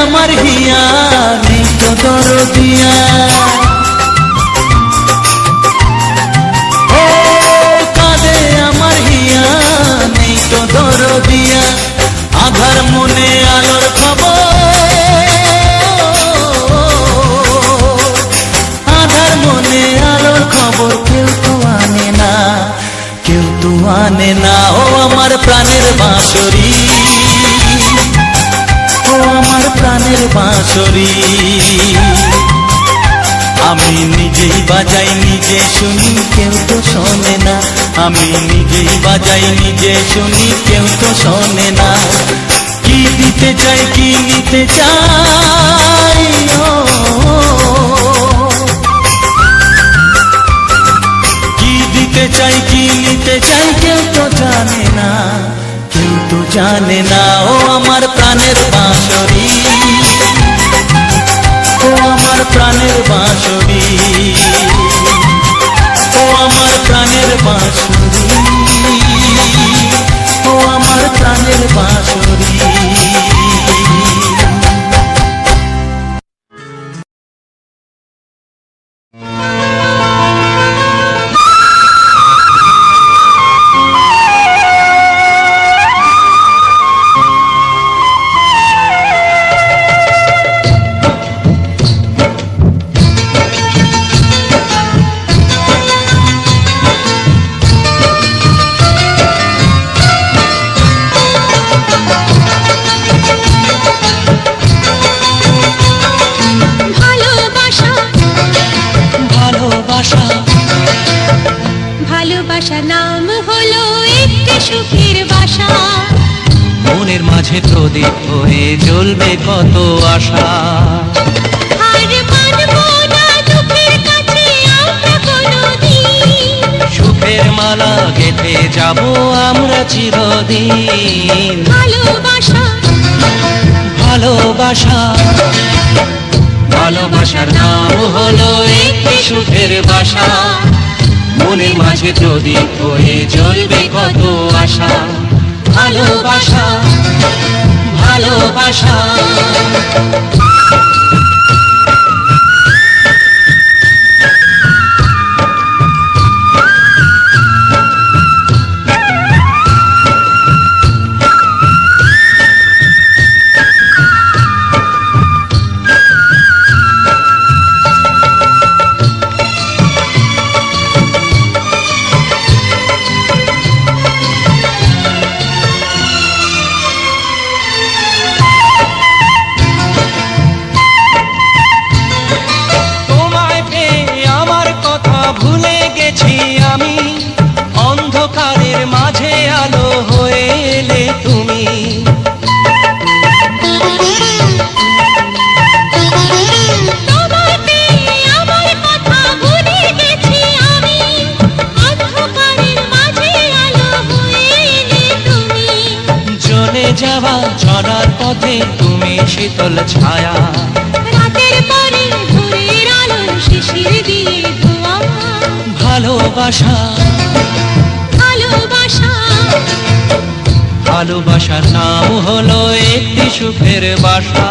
আমার হিয়া নেই তো দরদিয়া, ও কাঁদে আমার হিয়া নেই তো দরদিয়া, আধার মনে আলোর খবর, আধার মনে আলোর খবর কেউ তো আনে না, কেউ তো আনে না। ও আমার প্রাণের বাঁশরি, ও আমার প্রাণের বাঁশরি। আমি নিজেই বাজাই নিজে শুনি কেউ তো শোনে না, আমি নিজেই বাজাই নিজে শুনি কেউ তো শোনে না। কি দিতে চাই কি নিতে চাই ও, কি দিতে চাই কি নিতে চাই কেউ তো জানে না, কেউ তো জানে না। ও আমার প্রাণের বাঁশরি, ও আমার প্রাণের বাঁশরি, ও আমার প্রাণের বাঁশরি, ও আমার প্রাণের বাঁশরি। ভালোবাসা নাম হলো একটি সুখের বাসা, মনের মাঝে প্রদীপ হয়ে জ্বলবে কত আশা, আর মানবো না দুঃখের কাছে আমরা কোনোদিন, সুখের মালা গেঁথে যাব আমরা চিরদিন। ভালোবাসা ভালোবাসা, ভালোবাসার নাম হলো একটি সুখের বাসা, মনের মাঝে প্রদীপ হয়ে জ্বলবে কত আশা। ভালোবাসা ভালোবাসা। তোমায় পেয়ে আমার কথা ভুলে গেছি আমি, অন্ধকারের মাঝে আলো হয়ে এলে তুমি। চলে যাওয়া চলার পথে তুমি শীতল ছায়া, রাতের পরে ভোরের আলো শিশির দিয়ে ধোয়া। ভালোবাসা ভালোবাসা ভালোবাসার নাম হলো একটি সুখের বাসা।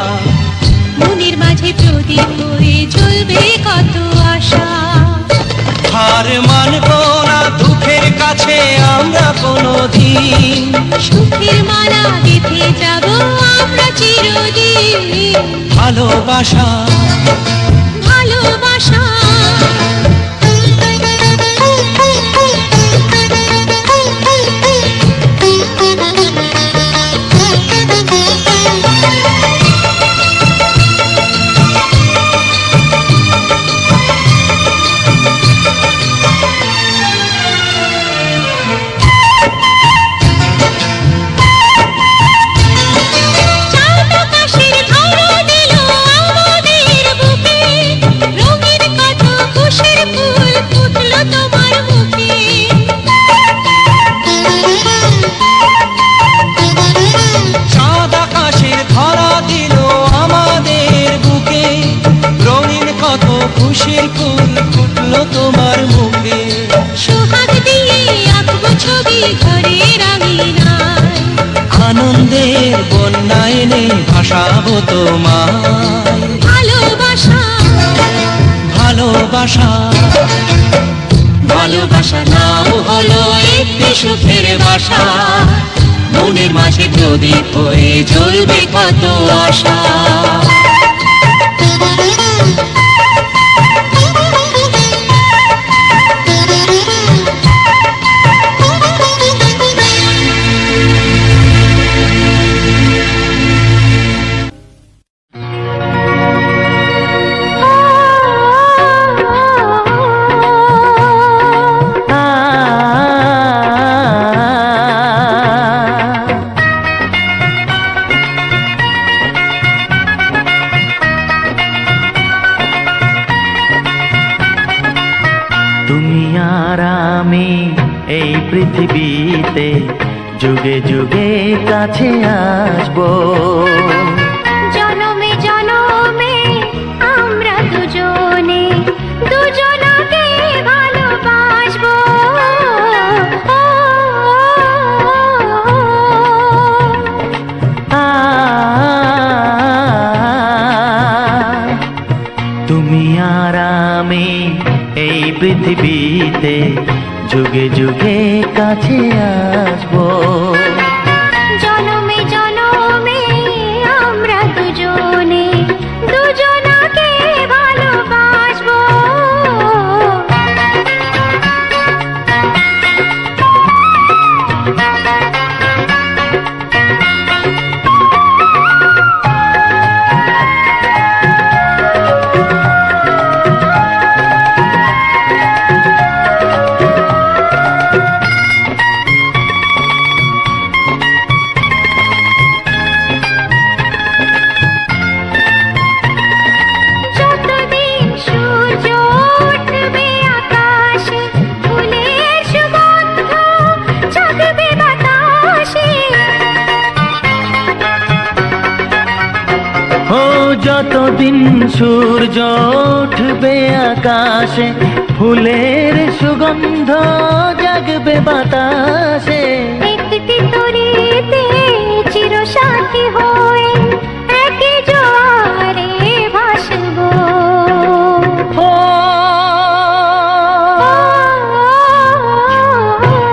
মনের মাঝে প্রদীপ হয়ে জ্বলবে কত আশা। হার মানবো না দুঃখের কাছে আমরা কোনোদিন, সুখের মালা গেঁথে যাব আমরা চিরদিন। ভালোবাসা ভালোবাসা চাঁদ আকাশের ধরা দিল আমাদের বুকে, রঙিন কত খুশির ফুল ফুটলো তোমার মুখে। চাঁদ আকাশের ধরা দিল আমাদের বুকে, রঙিন কত খুশির ফুল ফুটলো তোমার মুখে। সোহাগ দিয়ে আঁকবো ছবি ঘরের আঙিনায়, আনন্দের বন্যা এনে ভাসাবো তোমায়। ভালোবাসা ভালোবাসা ভালোবাসার নাম হলো একটি সুখের বাসা। মনের মাঝে প্রদীপ হয়ে জ্বলবে কত আশা। তুমি আর আমি এই পৃথিবীতে যুগে যুগে কাছে আসবো। জনমে জনমে আমরা দুজনে দুজনকে ভালোবাসবো। তুমি আর আমি এই পৃথিবীতে যুগে যুগে কাছে আসবো। জনমে জনমে আমরা দুজনে দুজনকে ভালোবাসবো। যতদিন সূর্য উঠবে আকাশে, ফুলের সুগন্ধ জাগবে বাতাসে। ও যতদিন সূর্য উঠবে আকাশে, ফুলের সুগন্ধ জাগবে বাতাসে। একটি তরিতে চিরসাথী হয়ে একই জোয়ারে ভাসবো। ও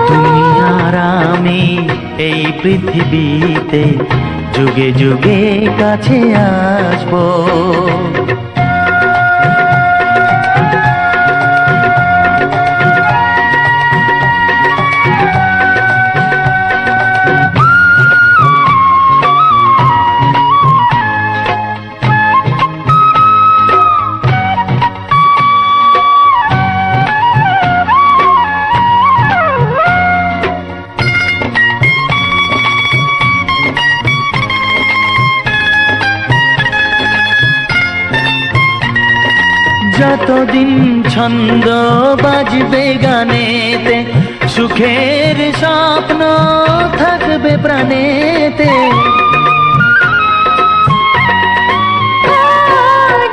তুমি আর আমি এই পৃথিবীতে যুগে যুগে কাছে আসবো। যতদিন ছন্দ বাজবে গানেতে, সুখের স্বপ্ন থাকবে প্রাণেতে।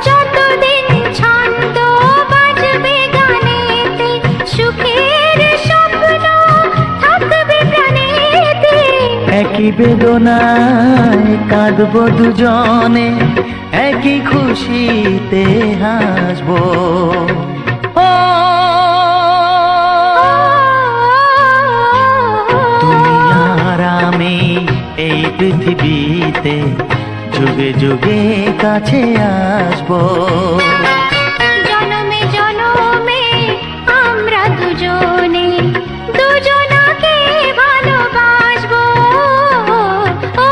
যতদিন ছন্দ বাজবে গানেতে, সুখের স্বপ্ন থাকবে প্রাণেতে। একই বেদনায় কাঁদবো দুজনে, একই খুশিতে হাসবো। ও তুমি আর আমি এই পৃথিবীতে যুগে যুগে কাছে আসবো। জনমে জনমে আমরা দুজনে দুজনাকে ভালোবাসবো। ও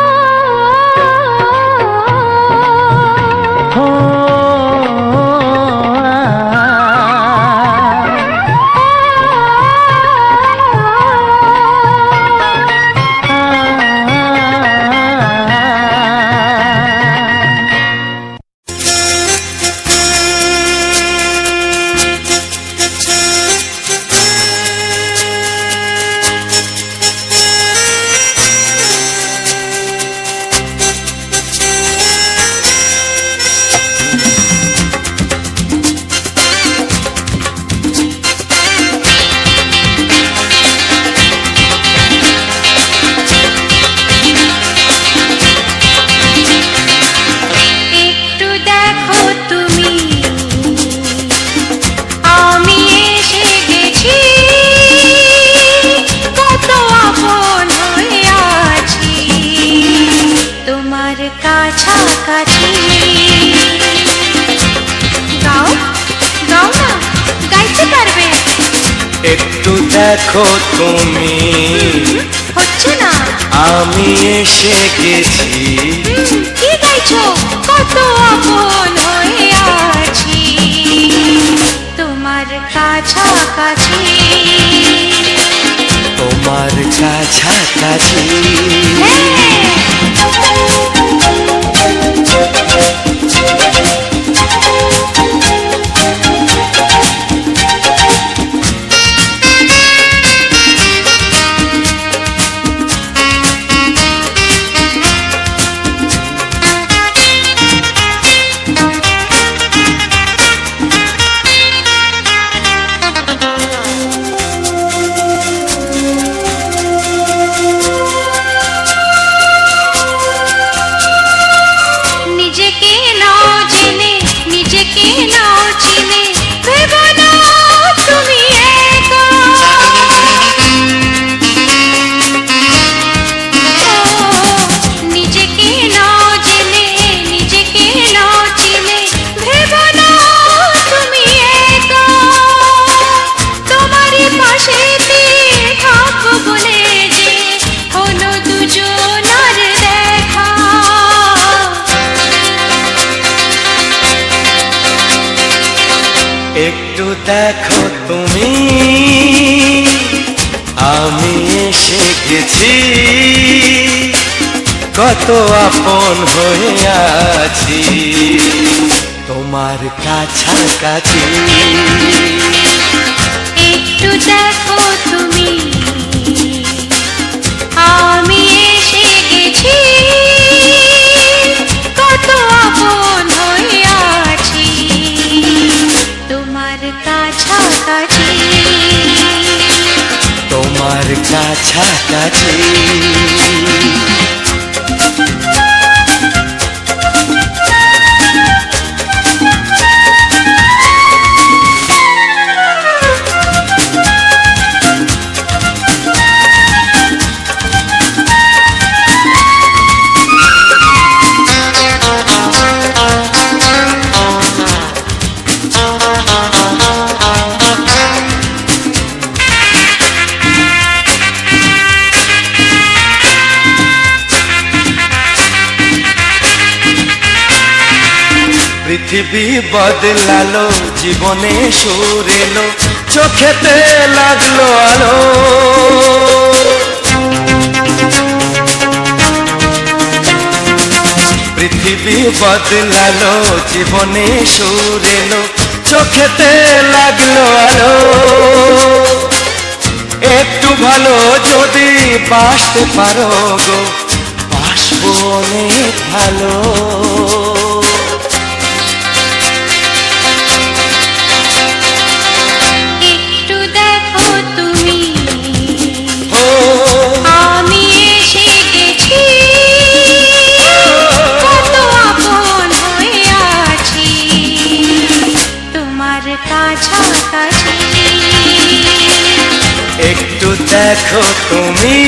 একটু দেখো তুমি, আমি এসে গেছি, কত আপন হয়ে আছি তোমার কাছাকাছি। গাও গাও না, গাইতে পারবে? একটু দেখো তুমি, হচ্ছে না। আমি এসে গেছি, কি গাইছো? কত আপন হয়ে আছি তোমার কাছাকাছি। তোমার কাছাকাছি। নিজেকে নাও জেনে, নিজেকে নাও চিনে, ভেবো না তুমি একা। নিজেকে নাও জেনে, নিজেকে নাও চিনে, ভেবো না তুমি একা। তোমারই পাশেতে থাকবো বলে যে হলো দুজনার দেখা। একটু দেখো তুমি, আমি এসে গেছি, কত আপন হয়ে আছি তোমার কাছাকাছি। একটু দেখো তুমি, আমি এসে গেছি, কত আপন হয়ে আছি তোমার কাছাকাছি। তোমার কাছাকাছি। পৃথিবী বদলালো, জীবনে সুর এলো, চোখেতে লাগলো আলো। পৃথিবী বদলালো, জীবনে সুর এলো, চোখেতে লাগলো আলো, একটু ভালো যদি বাসতে পারো গো, বাসবো অনেক ভালো। একটু দেখো তুমি, ও আমি এসে গেছি, কত আপন হয়ে আছি তোমার কাছাকাছি। একটু দেখো তুমি,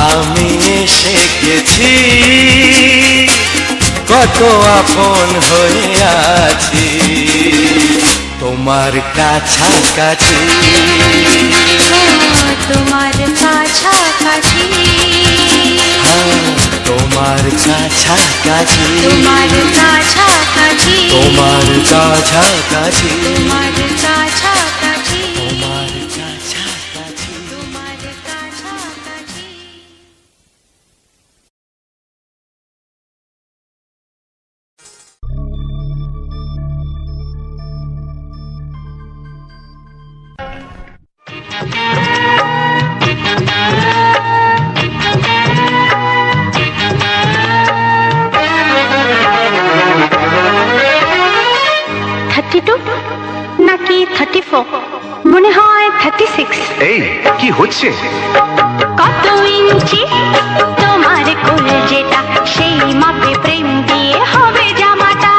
আমি এসে গেছি, কত আপন হয়ে আছি তোমার কাছাকাছি। তোমার কাছাকাছি, হ্যাঁ, তোমার কাছাকাছি, তোমার কাছাকাছি, তোমার কাছাকাছি, তোমার কাছাকাছি, তোমার কাছাকাছি। তোমার কাছাকাছি। নাকি 34, মনে হয় 36। এই কি হচ্ছে? কত ইঞ্চি তোমার কোল যেটা, সেই মাপে প্রেম দিয়ে হবে জামাটা।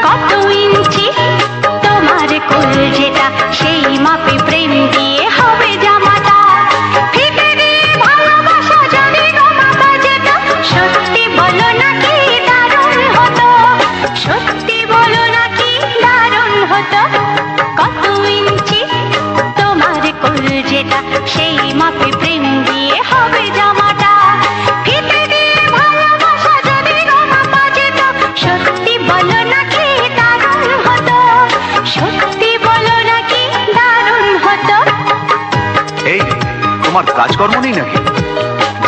কত ইঞ্চি তোমার কোল যেটা, সেই মাপে প্রেম দিয়ে হবে জামাটা। ফিতে দিয়ে ভালোবাসা যদি গো মাপা যেত, সত্যি বলো নাকি দারুণ হতো, সত্যি বলো নাকি দারুণ হতো। কত ইঞ্চি তোমার কোল যেটা, সেই মাপে প্রেম দিয়ে হবে জামাটা। ফিতে দিয়ে ভালোবাসা যদি গো মাপা যেত, সত্যি বলো নাকি দারুণ হতো, সত্যি বলো নাকি দারুণ হতো। এই তোমার কাজকর্ম নেই নাকি?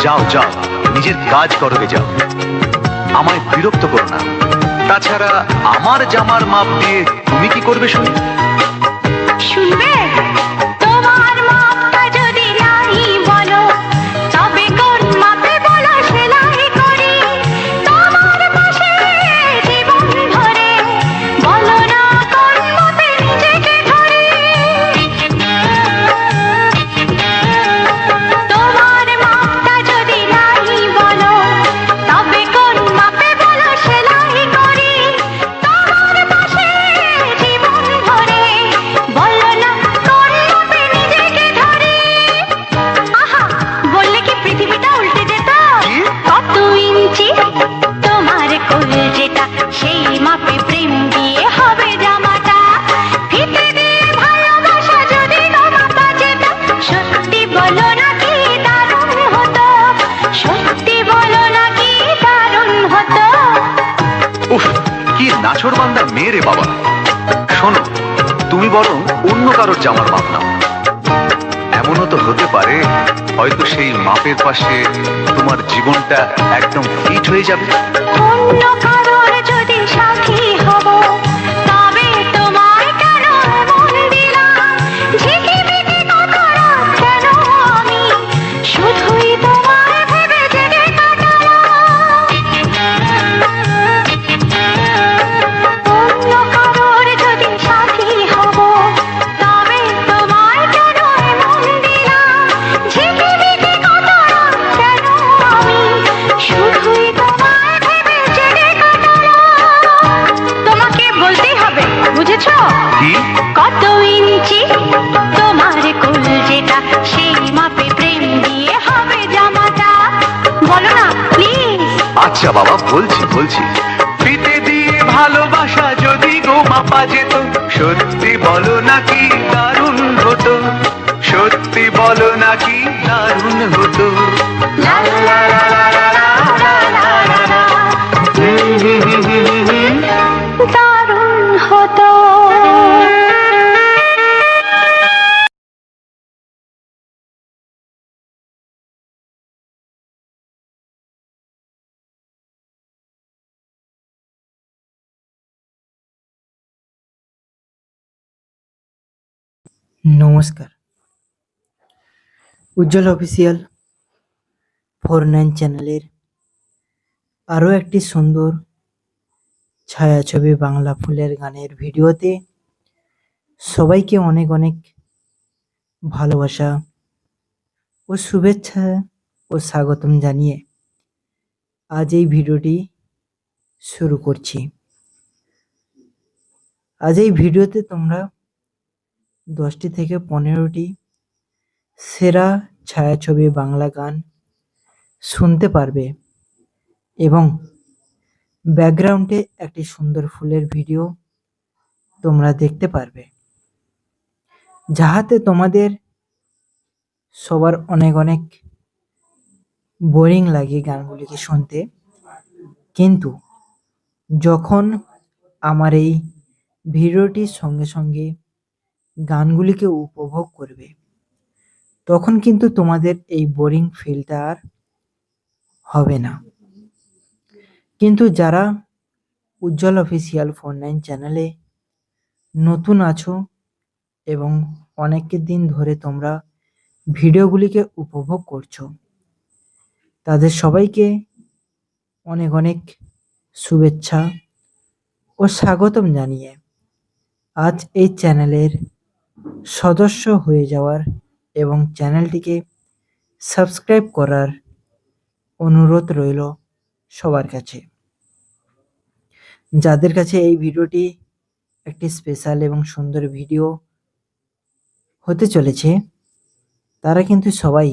যাও যাও, নিজের কাজ করবে যাও, আমায় বিরক্ত করো না। তাছাড়া আমার জামার মাপ দিয়ে তুমি কি করবে শুনি? শুনবে? তোমার মাপটা যদি নাই বলো, তবে কোন মাপে বলো সেলাই করি তোমার পাশে জীবন ধরে। বলো না কোন মাপে নিজেকে ধরি। তোমার মাপটা যদি নাই বলো, তবে কোন মাপে বলো সেলাই করি তোমার পাশে জীবন ধরে। বলো না কোন মাপে নিজেকে ধরি। আহা, বললে কি পৃথিবীটা উল্টে যেত? কত ইঞ্চি তোমার কোল যেটা, সেই মাপে প্রেম দিয়ে হবে জামাটা। ফিতে দিয়ে ভালোবাসা যদি গো মাপা যেত, সত্যি বলো নাকি দারুণ হতো, সত্যি বলো নাকি দারুণ হতো। উফ, কি নাছোড়বান্দা মেয়ে রে বাবা। শোনো, তুমি বরং অন্য কারোর জামার মাপ নাও। এমনও তো হতে পারে হয়তো সেই মাপের পাশে তোমার জীবনটা একদম ফিট হয়ে যাবে। অন্য কারোর যদি সাথী হব, তবে তোমায় কেন মন দিলাম? ঝিকিমিকি কত রাত কেন আমি শুধুই তোমায় ভেবে জেগে কাটালাম। অন্য কারোর যদি সাথী হব, তবে তোমায় কেন মন দিলাম? ঝিকিমিকি কত রাত কেন আমি শুধুই তোমায় ভেবে জেগে কাটালাম। তোমাকে বলতেই হবে, বুঝেছো? কি? কত ইঞ্চি তোমার কোল যেটা, সেই মাপে প্রেম দিয়ে হবে জামাটা। বলো না প্লিজ। আচ্ছা বাবা, বলছি বলছি। ফিতে দিয়ে ভালোবাসা যদি গো মাপা যেত, সত্যি বলো নাকি দারুণ হতো, সত্যি বলো নাকি দারুণ হতো। লা লা লা লা লা লা লা লা লা লা। দারুণ হতো। নমস্কার। উজ্জ্বল অফিসিয়াল 49 চ্যানেলের আরও একটি সুন্দর ছায়াছবি বাংলা ফুলের গানের ভিডিওতে সবাইকে অনেক অনেক ভালোবাসা ও শুভেচ্ছা ও স্বাগতম জানিয়ে আজ এই ভিডিওটি শুরু করছি। আজ এই ভিডিওতে তোমরা 10টি থেকে 15টি সেরা ছায়াছবি বাংলা গান শুনতে পারবে এবং ব্যাকগ্রাউন্ডে একটি সুন্দর ফুলের ভিডিও তোমরা দেখতে পারবে, যাহাতে তোমাদের সবার অনেক অনেক বোরিং লাগে গানগুলিকে শুনতে, কিন্তু যখন আমার এই ভিডিওটির সঙ্গে সঙ্গে গানগুলিকে উপভোগ করবে তখন কিন্তু তোমাদের এই বোরিং ফিলটা আর হবে না। কিন্তু যারা উজ্জ্বল অফিসিয়াল 49 চ্যানেলে নতুন আছো এবং অনেক দিন ধরে তোমরা ভিডিওগুলিকে উপভোগ করছো, তাদের সবাইকে অনেক অনেক শুভেচ্ছা ও স্বাগতম জানিয়ে আজ এই চ্যানেলের সদস্য হয়ে যাওয়ার এবং চ্যানেলটিকে সাবস্ক্রাইব করার অনুরোধ রইল সবার কাছে। যাদের কাছে এই ভিডিওটি একটি স্পেশাল এবং সুন্দর ভিডিও হতে চলেছে, তারা কিন্তু সবাই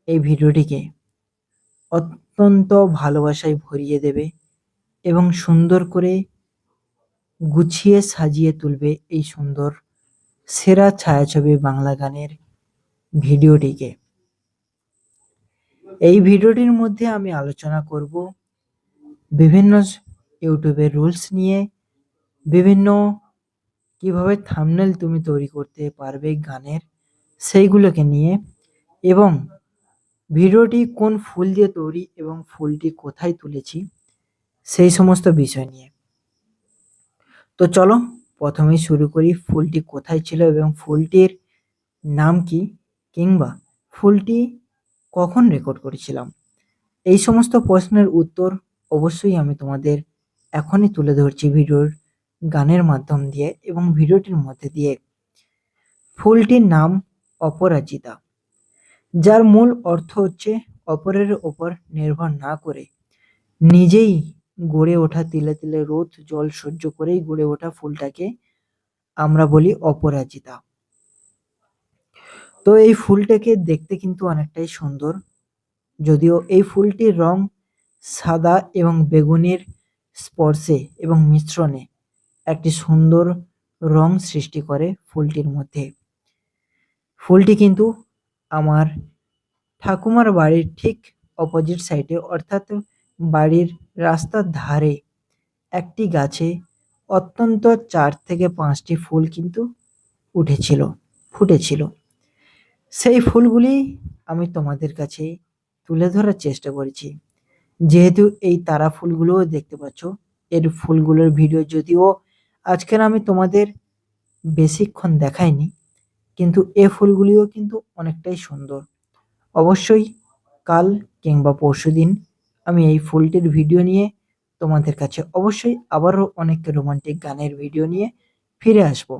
এই ভিডিওটিকে অত্যন্ত ভালোবাসায় ভরিয়ে দেবে এবং সুন্দর করে গুছিয়ে সাজিয়ে তুলবে এই সুন্দর সেরা ছায়াছবি বাংলা গানের ভিডিওটিকে। এই ভিডিওটির মধ্যে আমি আলোচনা করব বিভিন্ন ইউটিউবের রুলস নিয়ে, বিভিন্ন কিভাবে থাম্বনেল তুমি তৈরি করতে পারবে গানের সেইগুলোকে নিয়ে, এবং ভিডিওটি কোন ফুল দিয়ে তৈরি এবং ফুলটি কোথায় তুলেছি সেই সমস্ত বিষয় নিয়ে। তো চলো প্রথমেই শুরু করি ফুলটি কোথায় ছিল এবং ফুলটির নাম কি, কিংবা ফুলটি কখন রেকর্ড করেছিলাম। এই সমস্ত প্রশ্নের উত্তর অবশ্যই আমি তোমাদের এখনই তুলে ধরছি ভিডিওর গানের মাধ্যম দিয়ে এবং ভিডিওটির মধ্যে দিয়ে। ফুলটির নাম অপরাজিতা, যার মূল অর্থ হচ্ছে অপরের ওপর নির্ভর না করে নিজেই গড়ে ওঠা, তিলে তিলে রোদ জল সহ্য করেই গড়ে ওঠা ফুলটাকে আমরা বলি অপরাজিতা। তো এই ফুলটাকে দেখতে কিন্তু অনেকটাই সুন্দর, যদিও এই ফুলটির রং সাদা এবং বেগুনির স্পর্শে এবং মিশ্রণে একটি সুন্দর রং সৃষ্টি করে ফুলটির মধ্যে। ফুলটি কিন্তু আমার ঠাকুমার বাড়ির ঠিক অপোজিট সাইডে, অর্থাৎ বাড়ির রাস্তার ধারে একটি গাছে অত্যন্ত 4 থেকে 5টি ফুল কিন্তু ফুটেছিল। সেই ফুলগুলি আমি তোমাদের কাছে তুলে ধরার চেষ্টা করেছি। যেহেতু এই তারা ফুলগুলোও দেখতে পাচ্ছ, এর ফুলগুলোর ভিডিও যদিও আজকের আমি তোমাদের বেশিক্ষণ দেখাইনি, কিন্তু এ ফুলগুলিও কিন্তু অনেকটাই সুন্দর। অবশ্যই কাল কিংবা পরশুদিন আমি এই ফুলটির ভিডিও নিয়ে তোমাদের কাছে অবশ্যই আবারও অনেক রোমান্টিক গানের ভিডিও নিয়ে ফিরে আসব।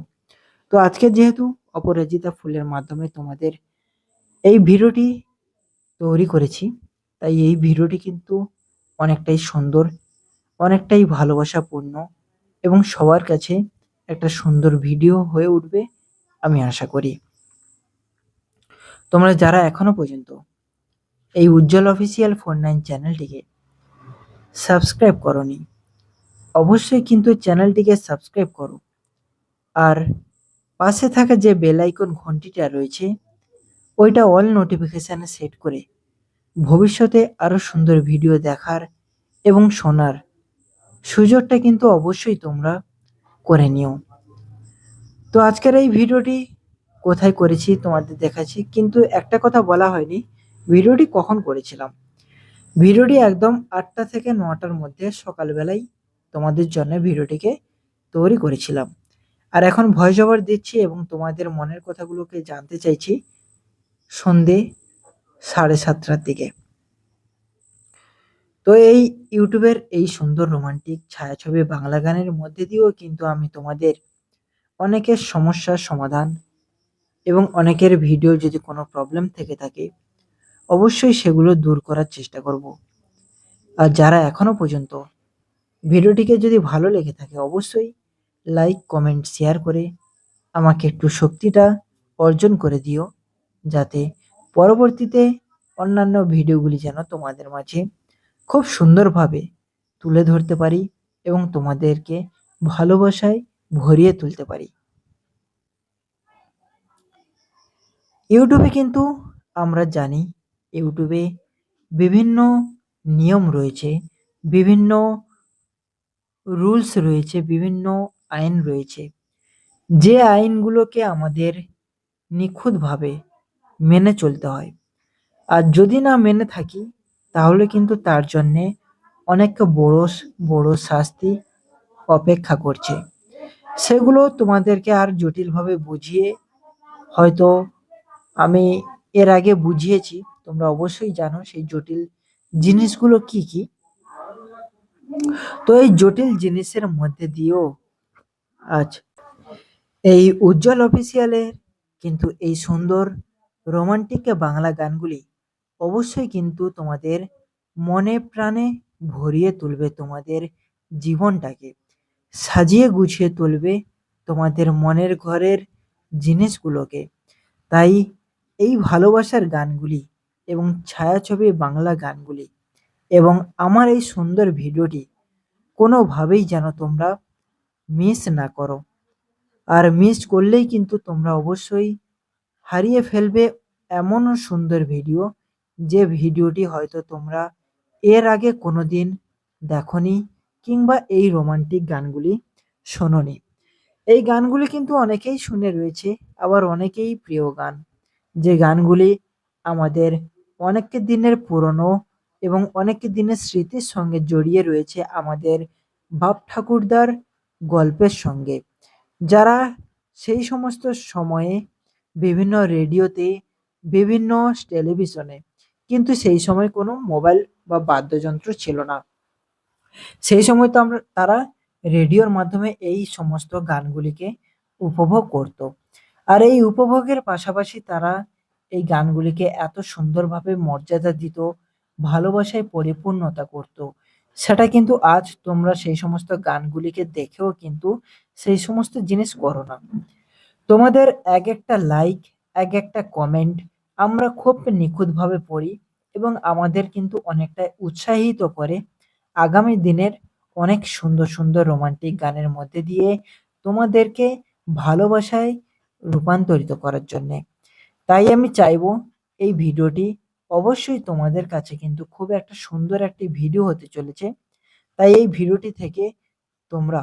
তো আজকে যেহেতু অপরাজিতা ফুলের মাধ্যমে তোমাদের এই ভিডিওটি তৈরি করেছি, তাই এই ভিডিওটি কিন্তু অনেকটাই সুন্দর, অনেকটাই ভালোবাসাপূর্ণ এবং সবার কাছে একটা সুন্দর ভিডিও হয়ে উঠবে আমি আশা করি। তোমরা যারা এখনো পর্যন্ত এই উজ্জ্বল অফিসিয়াল 49 চ্যানেলটিকে সাবস্ক্রাইব করনি, অবশ্যই কিন্তু চ্যানেলটিকে সাবস্ক্রাইব করো, আর পাশে থাকা যে বেল আইকন ঘন্টিটা রয়েছে ওইটা অল নোটিফিকেশানে সেট করে ভবিষ্যতে আরও সুন্দর ভিডিও দেখার এবং শোনার সুযোগটা কিন্তু অবশ্যই তোমরা করে নিও। তো আজকের এই ভিডিওটি কোথায় করেছি তোমাদের দেখাচ্ছি, কিন্তু একটা কথা বলা হয়নি ভিডিওটি কখন করেছিলাম। ভিডিওটি একদম 8টা থেকে 9টার মধ্যে সকালবেলায় তোমাদের জন্য ভিডিওটিকে তৈরি করেছিলাম। আর এখন ভয়েস ওভার দিচ্ছি এবং তোমাদের মনের কথাগুলোকে জানতে চাইছি সন্ধে 7:30টার দিকে। তো এই ইউটিউবের এই সুন্দর রোমান্টিক ছায়াছবি বাংলা গানের মধ্যে দিয়েও কিন্তু আমি তোমাদের অনেকের সমস্যার সমাধান এবং অনেকের ভিডিও যদি কোনো প্রবলেম থেকে থাকে অবশ্যই সেগুলো দূর করার চেষ্টা করব। আর যারা এখনো পর্যন্ত ভিডিওটিকে যদি ভালো লেগে থাকে অবশ্যই লাইক কমেন্ট শেয়ার করে আমাকে একটু শক্তিটা অর্জন করে দিও, যাতে পরবর্তীতে অন্যান্য ভিডিওগুলি যেন তোমাদের মাঝে খুব সুন্দরভাবে তুলে ধরতে পারি এবং তোমাদেরকে ভালোবাসায় ভরিয়ে তুলতে পারি। ইউটিউবে কিন্তু আমরা জানি ইউটিউবে বিভিন্ন নিয়ম রয়েছে, বিভিন্ন রুলস রয়েছে, বিভিন্ন আইন রয়েছে, যে আইনগুলোকে আমাদের নিখুঁতভাবে মেনে চলতে হয়। আর যদি না মেনে থাকি তাহলে কিন্তু তার জন্যে অনেক বড় শাস্তি অপেক্ষা করছে। সেগুলো তোমাদেরকে আর জটিলভাবে বুঝিয়ে হয়তো আমি এর আগে বুঝিয়েছি, তোমরা অবশ্যই জানো সেই জটিল জিনিসগুলো কি কি। তো এই জটিল জিনিসের মধ্যে দিয়েও আজ এই উজ্জ্বল অফিসিয়ালের কিন্তু এই সুন্দর রোমান্টিক বাংলা গানগুলি অবশ্যই কিন্তু তোমাদের মনে প্রাণে ভরিয়ে তুলবে, তোমাদের জীবনটাকে সাজিয়ে গুছিয়ে তুলবে, তোমাদের মনের ঘরের জিনিসগুলোকে। তাই এই ভালোবাসার গানগুলি এবং ছায়াছবি বাংলা গানগুলি এবং আমার এই সুন্দর ভিডিওটি কোনোভাবেই যেন তোমরা মিস না করো। আর মিস করলেই কিন্তু তোমরা অবশ্যই হারিয়ে ফেলবে এমন সুন্দর ভিডিও, যে ভিডিওটি হয়তো তোমরা এর আগে কোনোদিন দেখোনি কিংবা এই রোমান্টিক গানগুলি শোনোনি। এই গানগুলি কিন্তু অনেকেই শুনে রয়েছে, আবার অনেকেই প্রিয় গান, যে গানগুলি আমাদের অনেক দিনের পুরনো এবং অনেক দিনের স্মৃতির সঙ্গে জড়িয়ে রয়েছে আমাদের বাপ ঠাকুরদার গল্পের সঙ্গে। যারা সেই সমস্ত সময়ে বিভিন্ন রেডিওতে, বিভিন্ন টেলিভিশনে, কিন্তু সেই সময় কোনো মোবাইল বা বাদ্যযন্ত্র ছিল না, সেই সময় তো তারা রেডিওর মাধ্যমে এই সমস্ত গানগুলিকে উপভোগ করত। আর এই উপভোগের পাশাপাশি তারা এই গানগুলিকে এত সুন্দরভাবে মর্যাদা দিত, ভালোবাসায় পরিপূর্ণতা করত। সেটা কিন্তু আজ তোমরা সেই সমস্ত গানগুলিকে দেখেও কিন্তু সেই সমস্ত জিনিস করো না। তোমাদের এক একটা লাইক, এক একটা কমেন্ট আমরা খুব নিখুঁতভাবে পড়ি এবং আমাদের কিন্তু অনেকটা উৎসাহিত করে আগামী দিনের অনেক সুন্দর সুন্দর রোমান্টিক গানের মধ্যে দিয়ে তোমাদেরকে ভালোবাসায় রূপান্তরিত করার জন্যে। তাই আমি চাইবো এই ভিডিওটি অবশ্যই তোমাদের কাছে কিন্তু খুব একটা সুন্দর একটি ভিডিও হতে চলেছে। তাই এই ভিডিওটি থেকে তোমরা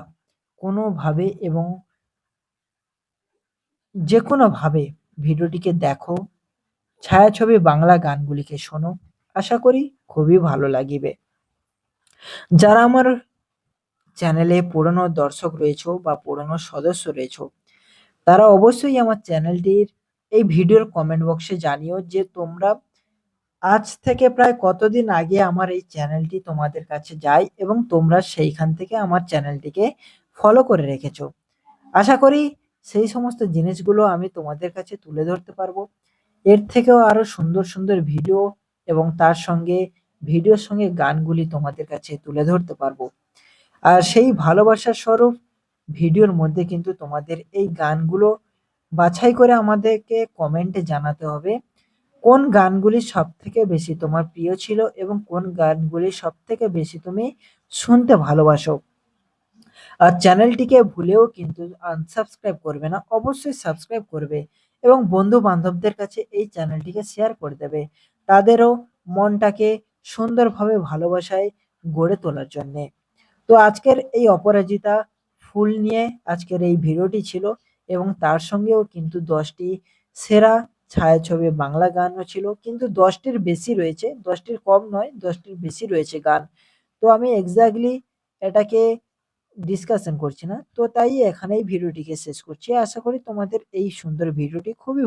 কোনোভাবে এবং যে কোনোভাবে ভিডিওটিকে দেখো, ছায়াছবি বাংলা গানগুলিকে শোনো, আশা করি খুবই ভালো লাগিবে। যারা আমার চ্যানেলে পুরনো দর্শক রয়েছো বা পুরনো সদস্য রয়েছো, তারা অবশ্যই আমার চ্যানেলটির এই ভিডিওর কমেন্ট বক্সে জানিও যে তোমরা আজ থেকে প্রায় কতদিন আগে আমার এই চ্যানেলটি তোমাদের কাছে যায় এবং তোমরা সেইখান থেকে আমার চ্যানেলটিকে ফলো করে রেখেছো। আশা করি সেই সমস্ত জিনিসগুলো আমি তোমাদের কাছে তুলে ধরতে পারবো। এর থেকেও আরো সুন্দর সুন্দর ভিডিও এবং তার সঙ্গে ভিডিওর সঙ্গে গানগুলি তোমাদের কাছে তুলে ধরতে পারবো। আর সেই ভালোবাসার স্বরূপ ভিডিওর মধ্যে কিন্তু তোমাদের এই গানগুলো বাছাই করে আমাদেরকে কমেন্টে জানাতে হবে কোন গানগুলি সব থেকে বেশি তোমার প্রিয় ছিল এবং কোন গানগুলি সব থেকে বেশি তুমি শুনতে ভালোবাসো। আর চ্যানেলটিকে ভুলেও কিন্তু আনসাবস্ক্রাইব করবে না, অবশ্যই সাবস্ক্রাইব করবে এবং বন্ধু বান্ধবদের কাছে এই চ্যানেলটিকে শেয়ার করে দেবে, তাদেরও মনটাকে সুন্দরভাবে ভালোবাসায় গড়ে তোলার জন্যে। তো আজকের এই অপরাজিতা ফুল নিয়ে আজকের এই ভিডিওটি ছিল এবং তার সঙ্গেও কিন্তু 10টি সেরা ছায়াছবি বাংলা গানও ছিল, কিন্তু 10টির বেশি রয়েছে, 10টির কম নয়, 10টির বেশি রয়েছে গান। তো আমি এক্স্যাক্টলি এটাকে ডিসকাশন করছি না। তো তাই এখানেই ভিডিওটিকে শেষ করছি। আশা করি তোমাদের এই সুন্দর ভিডিওটি খুবই